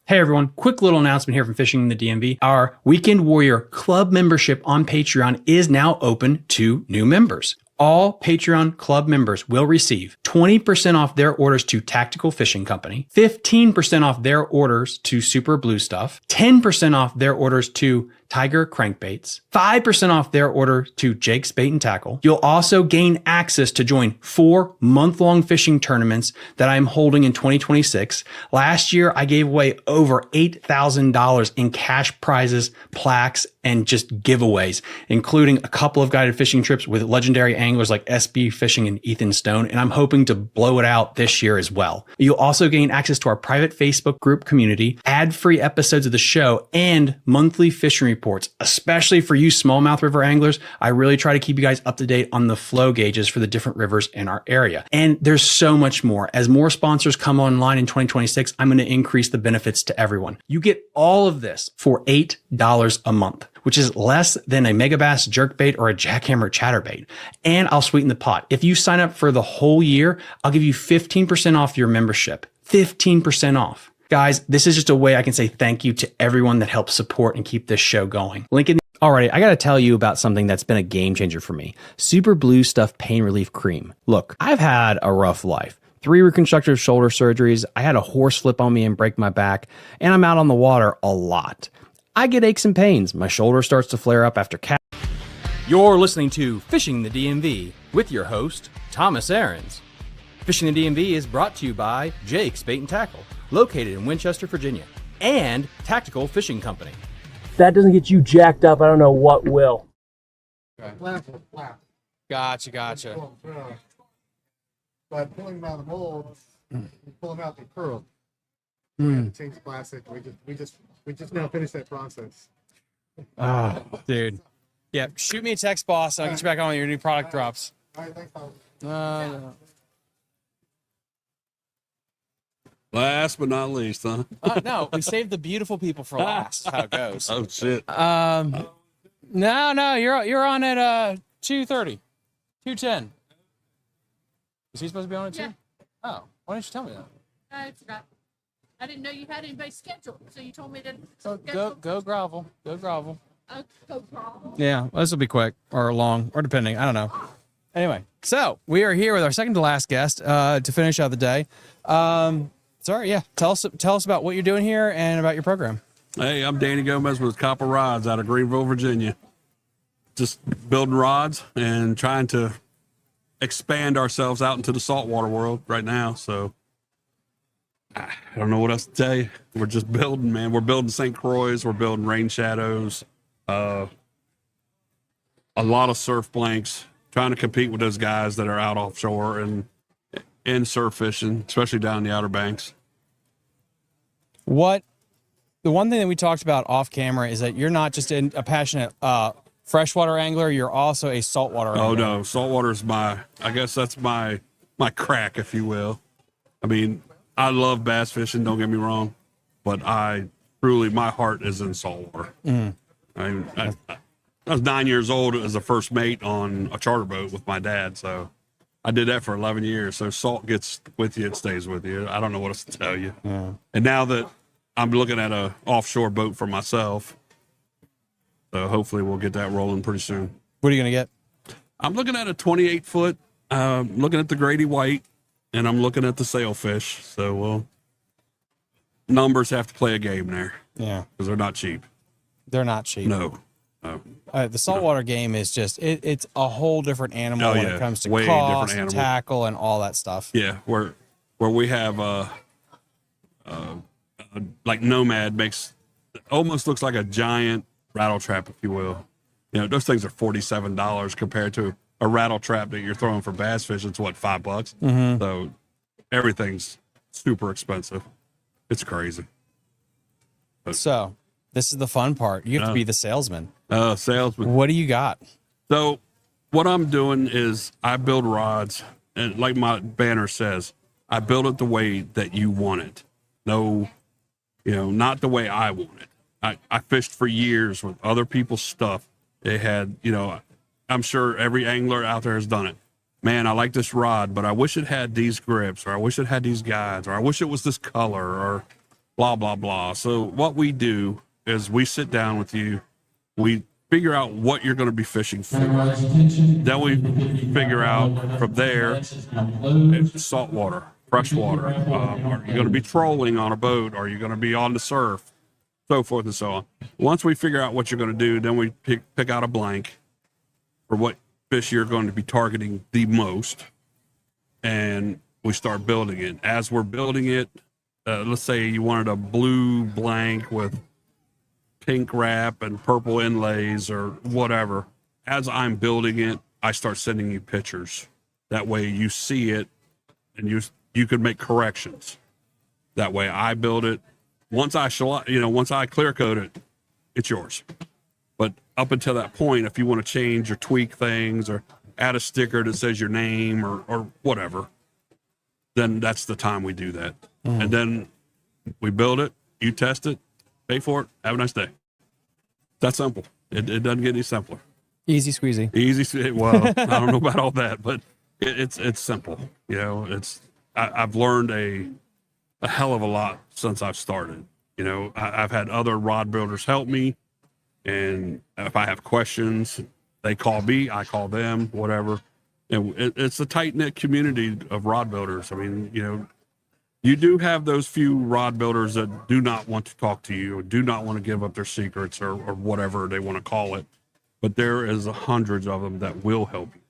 Hey everyone, quick little announcement here from Fishing in the DMV. Our Weekend Warrior Club membership on Patreon is now open to new members. All Patreon club members will receive 20% off their orders to Tactical Fishing Company, 15% off their orders to Super Blue Stuff, 10% off their orders to Tiger Crankbaits, 5% off their order to Jake's Bait and Tackle. You'll also gain access to join 4 month-long fishing tournaments that I'm holding in 2026. Last year, I gave away over $8,000 in cash prizes, plaques, and just giveaways, including a couple of guided fishing trips with legendary anglers like SB Fishing and Ethan Stone, and I'm hoping to blow it out this year as well. You'll also gain access to our private Facebook group community, ad-free episodes of the show, and monthly fishing reports, especially for you smallmouth river anglers. I really try to keep you guys up to date on the flow gauges for the different rivers in our area. And there's so much more. As more sponsors come online in 2026, I'm going to increase the benefits to everyone. You get all of this for $8 a month, which is less than a megabass jerkbait or a jackhammer chatterbait. And I'll sweeten the pot. If you sign up for the whole year, I'll give you 15% off your membership. 15% off. Guys, this is just a way I can say thank you to everyone that helps support and keep this show going. Link in the Alrighty, I gotta tell you about something that's been a game changer for me. Super Blue Stuff Pain Relief Cream. Look, I've had a rough life. 3 reconstructive shoulder surgeries, I had a horse flip on me and break my back, and I'm out on the water a lot. I get aches and pains. My shoulder starts to flare up after cast. You're listening to Fishing the DMV with your host, Thomas Ahrens. Fishing the DMV is brought to you by Jake's Bait and Tackle, located in Winchester, Virginia, and Tactical Fishing Company. If that doesn't get you jacked up, I don't know what will. Gotcha. By pulling them out of the mold, you pull them out, they curl. Change plastic. We just now finished that process. Dude. Yeah, shoot me a text, boss. I'll get you back on when your new product drops. All right, thanks, Tom. Last but not least, huh? No, we saved the beautiful people for last. That's how it goes. Oh shit. No, you're on at 2:30, 2:10. Is he supposed to be on at 2? Yeah. Oh, why didn't you tell me that? I forgot. I didn't know you had anybody scheduled, so you told me to Go schedule. grovel. Go grovel. Go crawl. Yeah, this will be quick or long or depending. I don't know. Anyway, so we are here with our second to last guest to finish out the day. Sorry, yeah. Tell us about what you're doing here and about your program. Hey, I'm Danny Gomez with Copper Rods out of Greenville, Virginia. Just building rods and trying to expand ourselves out into the saltwater world right now. So I don't know what else to tell you. We're just building, man. We're building St. Croix. We're building rain shadows. A lot of surf blanks, trying to compete with those guys that are out offshore and in surf fishing, especially down the Outer Banks. The one thing that we talked about off camera is that you're not just a passionate freshwater angler, you're also a saltwater angler. Oh no, saltwater is I guess that's my crack, if you will. I mean, I love bass fishing, don't get me wrong, but my heart is in saltwater. I was 9 years old as a first mate on a charter boat with my dad, so I did that for 11 years. So salt gets with you, it stays with you. I don't know what else to tell you. Yeah. And now that I'm looking at a offshore boat for myself, so hopefully we'll get that rolling pretty soon. What are you going to get? I'm looking at a 28-foot, looking at the Grady White, and I'm looking at the sailfish. So, numbers have to play a game there. Yeah. Because they're not cheap. They're not cheap. No. The saltwater game is just, it's a whole different animal when it comes to way cost, different animal. tackle, and all that stuff. Yeah, where we have like Nomad almost looks like a giant rattle trap, if you will. You know, those things are $47 compared to a rattle trap that you're throwing for bass fish. It's what, $5? Mm-hmm. So everything's super expensive. It's crazy. So this is the fun part. You have to be the salesman. Salesman. What do you got? So what I'm doing is I build rods, and like my banner says, I build it the way that you want it. No, not the way I want it. I fished for years with other people's stuff. They had, I'm sure every angler out there has done it. Man, I like this rod, but I wish it had these grips, or I wish it had these guides, or I wish it was this color, or blah, blah, blah. So what we do is we sit down with you. We figure out what you're going to be fishing for. Then we figure out from there, saltwater, freshwater. Are you going to be trolling on a boat? Are you going to be on the surf? So forth and so on. Once we figure out what you're going to do, then we pick out a blank for what fish you're going to be targeting the most. And we start building it. As we're building it, let's say you wanted a blue blank with pink wrap and purple inlays or whatever. As I'm building it, I start sending you pictures. That way you see it and you can make corrections. That way I build it. Once I clear coat it, it's yours. But up until that point, if you want to change or tweak things or add a sticker that says your name or whatever, then that's the time we do that. And then we build it, you test it, pay for it, have a nice day. That's simple. It doesn't get any simpler. Easy squeezy. Well, I don't know about all that, but it's simple. You know, I've learned a hell of a lot since I've started. You know, I've had other rod builders help me, and if I have questions, they call me, I call them, whatever. And it's a tight-knit community of rod builders. I mean, you know, you do have those few rod builders that do not want to talk to you or do not want to give up their secrets or whatever they want to call it. But there is hundreds of them that will help you.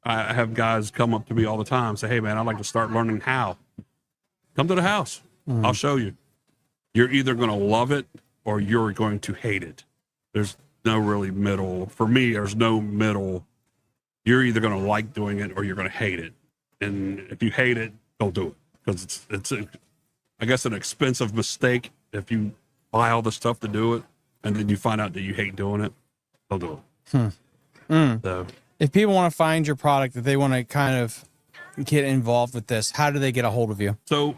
I have guys come up to me all the time, say, hey, man, I'd like to start learning how. Come to the house. I'll show you. You're either going to love it or you're going to hate it. There's no really middle. For me, there's no middle. You're either going to like doing it or you're going to hate it. And if you hate it, don't do it. Because it's I guess, an expensive mistake if you buy all the stuff to do it and then you find out that you hate doing it. Don't do it. So, if people want to find your product, if they want to kind of get involved with this, how do they get a hold of you? So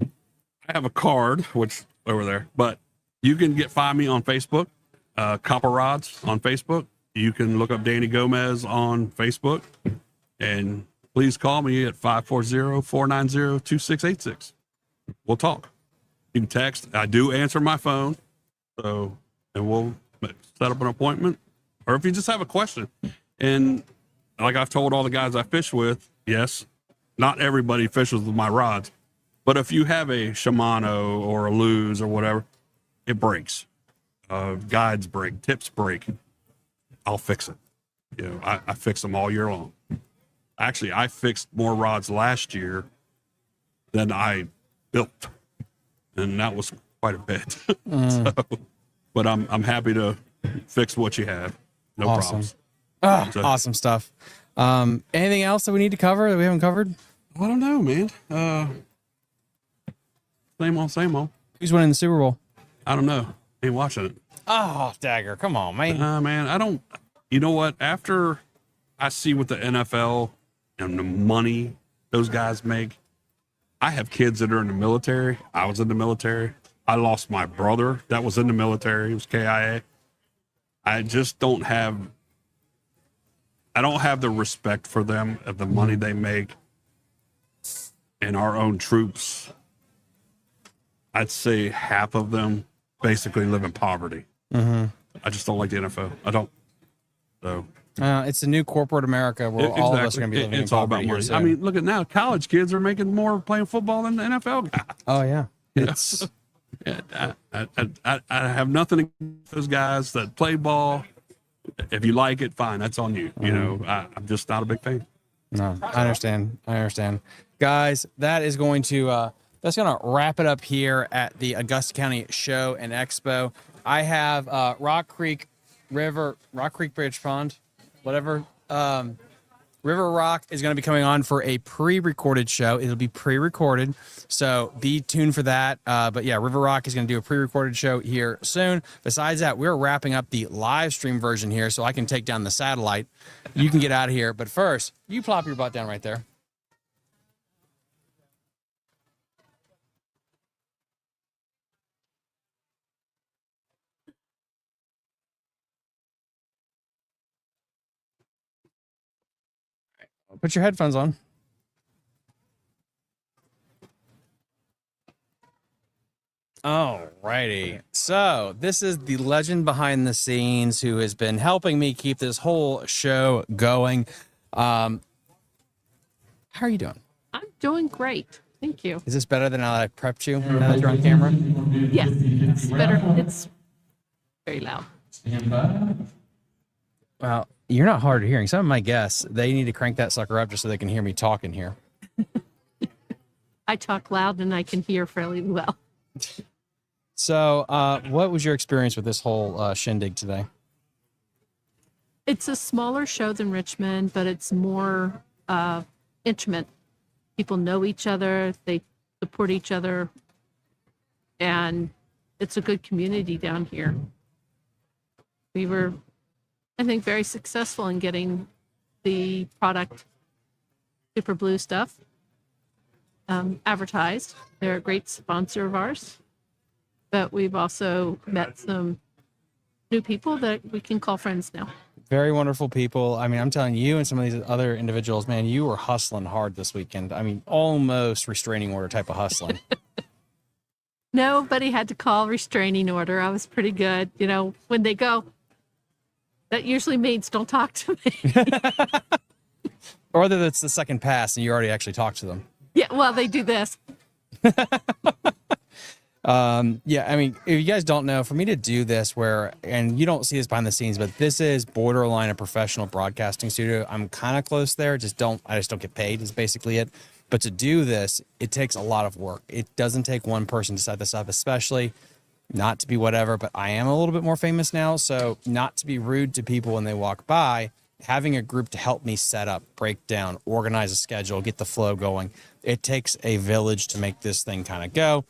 I have a card, which over there, but you can find me on Facebook, Copper Rods on Facebook. You can look up Danny Gomez on Facebook, and please call me at 540-490-2686. We'll talk. You can text. I do answer my phone, and we'll set up an appointment. Or if you just have a question, and like I've told all the guys I fish with, yes, not everybody fishes with my rods, but if you have a Shimano or a Luz or whatever, it breaks. Guides break, tips break. I'll fix it. You know, I fix them all year long. Actually, I fixed more rods last year than I built, and that was quite a bit. But I'm happy to fix what you have. No problems. Awesome stuff. Anything else that we need to cover that we haven't covered? I don't know, man. Same old. Who's winning the Super Bowl? I don't know. Ain't watching it. Oh, dagger. Come on, man. Man, I don't. You know what? After I see what the NFL and the money those guys make, I have kids that are in the military. I was in the military. I lost my brother that was in the military. He was KIA. I just don't have the respect for them of the money they make and our own troops. I'd say half of them basically live in poverty. I just don't like the NFL. I don't. So it's a new corporate America where all of us are going to be living in poverty. It's all about money. Here, I mean, look at now. College kids are making more playing football than the NFL guys. Oh, yeah. It's... I have nothing against those guys that play ball. If you like it, fine. That's on you. You know, I'm just not a big fan. No, I understand. Guys, that is going to wrap it up here at the Augusta County Show and Expo. I have Rock Creek Bridge Pond, whatever. River Rock is going to be coming on for a pre-recorded show. It'll be pre-recorded, so be tuned for that. But yeah, River Rock is going to do a pre-recorded show here soon. Besides that, we're wrapping up the live stream version here, so I can take down the satellite. You can get out of here. But first, you plop your butt down right there. Put your headphones on. All righty. So this is the legend behind the scenes who has been helping me keep this whole show going. How are you doing? I'm doing great. Thank you. Is this better than I prepped you now that you're on camera? Yes, it's better. It's very loud. Well, you're not hard of hearing. Some of my guests, they need to crank that sucker up just so they can hear me talking here. I talk loud and I can hear fairly well. So, what was your experience with this whole shindig today? It's a smaller show than Richmond, but it's more intimate. People know each other, they support each other, and it's a good community down here. We were, I think, very successful in getting the product, Super Blue stuff, advertised. They're a great sponsor of ours, but we've also met some new people that we can call friends now. Very wonderful people. I mean, I'm telling you and some of these other individuals, man, you were hustling hard this weekend. I mean, almost restraining order type of hustling. Nobody had to call restraining order. I was pretty good. You know, when they go, that usually means don't talk to me. Or that it's the second pass and you already actually talked to them. Yeah, well, they do this. Yeah, I mean, if you guys don't know, for me to do this and you don't see this behind the scenes, but this is borderline a professional broadcasting studio. I'm kind of close there. I just don't get paid is basically it. But to do this, it takes a lot of work. It doesn't take one person to set this up, especially not to be whatever, but I am a little bit more famous now. So not to be rude to people when they walk by, having a group to help me set up, break down, organize a schedule, get the flow going. It takes a village to make this thing kind of go.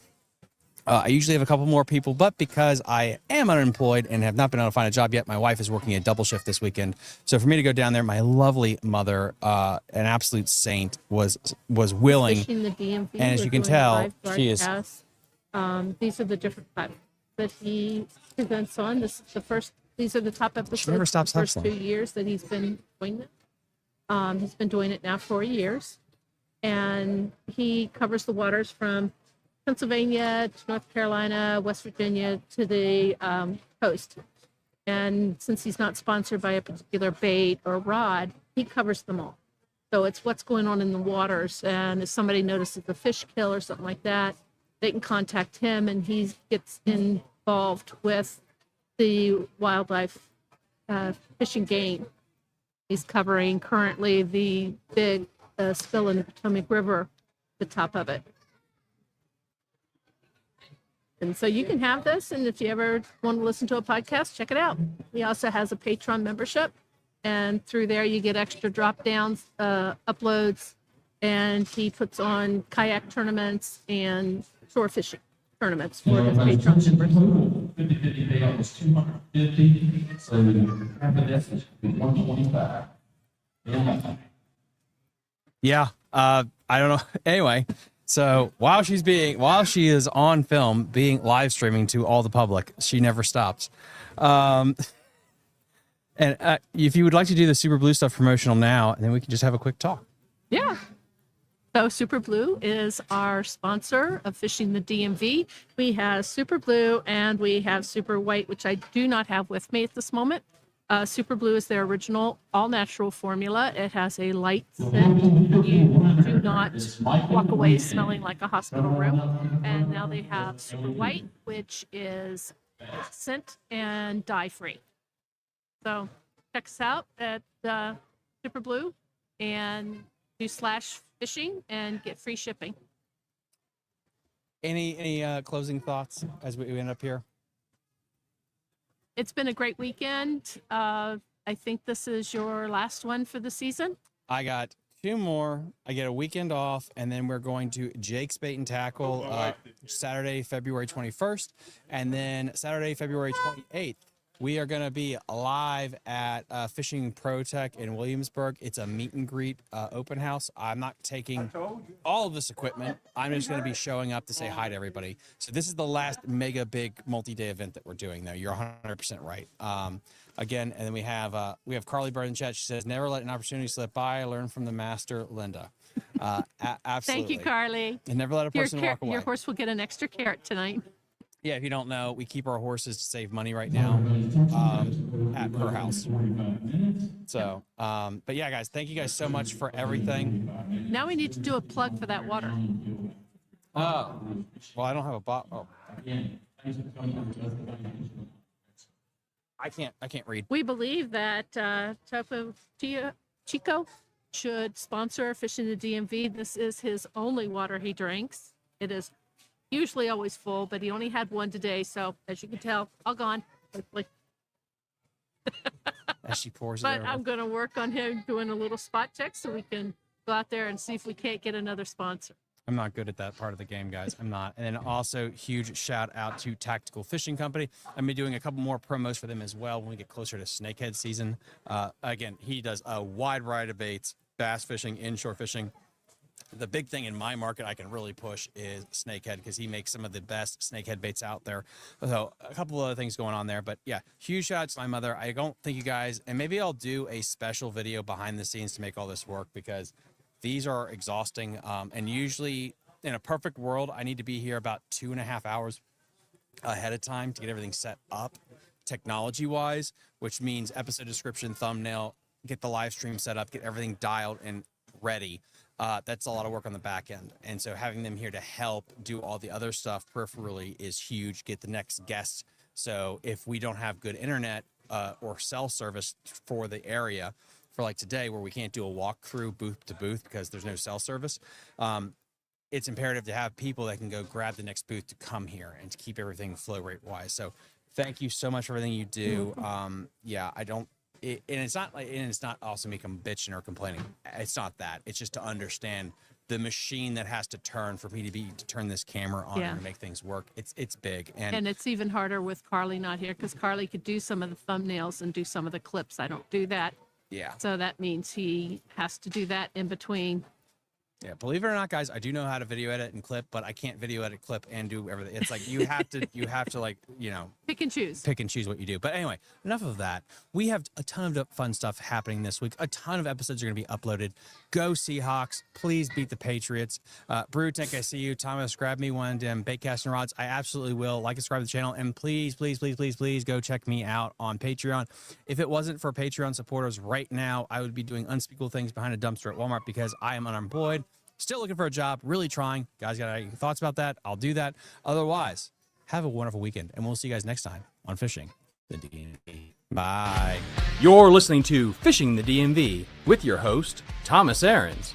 I usually have a couple more people, but because I am unemployed and have not been able to find a job yet, my wife is working a double shift this weekend. So for me to go down there, my lovely mother, an absolute saint, was willing. Fishing the DMV, and as you can tell, she is. These are the different types that he presents on. This is the first. These are the top episodes. She never stops the first hustling. 2 years that he's been doing it. He's been doing it now 4 years, and he covers the waters from Pennsylvania to North Carolina, West Virginia to the coast. And since he's not sponsored by a particular bait or rod, he covers them all. So it's what's going on in the waters. And if somebody notices a fish kill or something like that, they can contact him and he gets involved with the wildlife fish and game. He's covering currently the big spill in the Potomac River, the top of it. And so you can have this, and if you ever want to listen to a podcast, check it out. He also has a Patreon membership, and through there you get extra drop-downs, uploads, and he puts on kayak tournaments and shore fishing tournaments for his Patreon members. 50-50 payout was 250, so half of this is 125. Yeah, I don't know. Anyway. So while she is on film being live streaming to all the public, she never stops. And if you would like to do the Super Blue stuff promotional now, then we can just have a quick talk. Yeah. So Super Blue is our sponsor of Fishing the DMV. We have Super Blue and we have Super White, which I do not have with me at this moment. Super Blue is their original all-natural formula. It has a light scent. You do not walk away smelling like a hospital room. And now they have Super White, which is scent and dye-free. So check us out at Super Blue and do slash fishing and get free shipping. Any closing thoughts as we end up here? It's been a great weekend. I think this is your last one for the season. I got 2 more. I get a weekend off, and then we're going to Jake's Bait and Tackle Saturday, February 21st, and then Saturday, February 28th. We are going to be live at Fishing Pro Tech in Williamsburg. It's a meet and greet open house. I'm not taking all of this equipment. I'm just going to be showing up to say hi to everybody. So this is the last mega big multi-day event that we're doing, though. You're 100% right. Again, and then we have Carly Bird in chat. She says, never let an opportunity slip by. Learn from the master, Linda. Absolutely. Thank you, Carly. And never let a person walk away. Your horse will get an extra carrot tonight. Yeah, if you don't know, we keep our horses to save money right now at her house. So, but yeah, guys, thank you guys so much for everything. Now we need to do a plug for that water. Oh, well, I don't have a bottle. Oh. I can't read. We believe that Topo Chico should sponsor Fishing the DMV. This is his only water he drinks. It is usually always full, but he only had one today. So as you can tell, all gone. As she pours it But over. I'm going to work on him doing a little spot check so we can go out there and see if we can't get another sponsor. I'm not good at that part of the game, guys. I'm not. And then also huge shout out to Tactical Fishing Company. I'm gonna be doing a couple more promos for them as well when we get closer to snakehead season. Again, he does a wide variety of baits, bass fishing, inshore fishing. The big thing in my market I can really push is snakehead because he makes some of the best snakehead baits out there. So a couple of other things going on there, but yeah, huge shout out to my mother. I don't think you guys, and maybe I'll do a special video behind the scenes to make all this work because these are exhausting. And usually in a perfect world, I need to be here about 2.5 hours ahead of time to get everything set up technology wise, which means episode description, thumbnail, get the live stream set up, get everything dialed and ready. That's a lot of work on the back end. And so having them here to help do all the other stuff peripherally is huge. Get the next guest. So if we don't have good internet or cell service for the area, for like today where we can't do a walkthrough booth to booth because there's no cell service, it's imperative to have people that can go grab the next booth to come here and to keep everything flow rate wise. So thank you so much for everything you do. Yeah, I don't, and it's not also me bitching or complaining. It's not that. It's just to understand the machine that has to turn for me to turn this camera on and make things work. It's big. And it's even harder with Carly not here because Carly could do some of the thumbnails and do some of the clips. I don't do that. Yeah. So that means he has to do that in between. Yeah, believe it or not, guys, I do know how to video edit and clip, but I can't video edit, clip, and do everything. It's like you have to like, pick and choose what you do. But anyway, enough of that. We have a ton of fun stuff happening this week. A ton of episodes are going to be uploaded. Go Seahawks! Please beat the Patriots. Brew Tank, I see you. Thomas, grab me one of them bait casting rods. I absolutely will. Like and subscribe to the channel, and please go check me out on Patreon. If it wasn't for Patreon supporters right now, I would be doing unspeakable things behind a dumpster at Walmart because I am unemployed. Still looking for a job, really trying. Guys, got any thoughts about that? I'll do that. Otherwise, have a wonderful weekend, and we'll see you guys next time on Fishing the DMV. Bye. You're listening to Fishing the DMV with your host, Thomas Ahrens.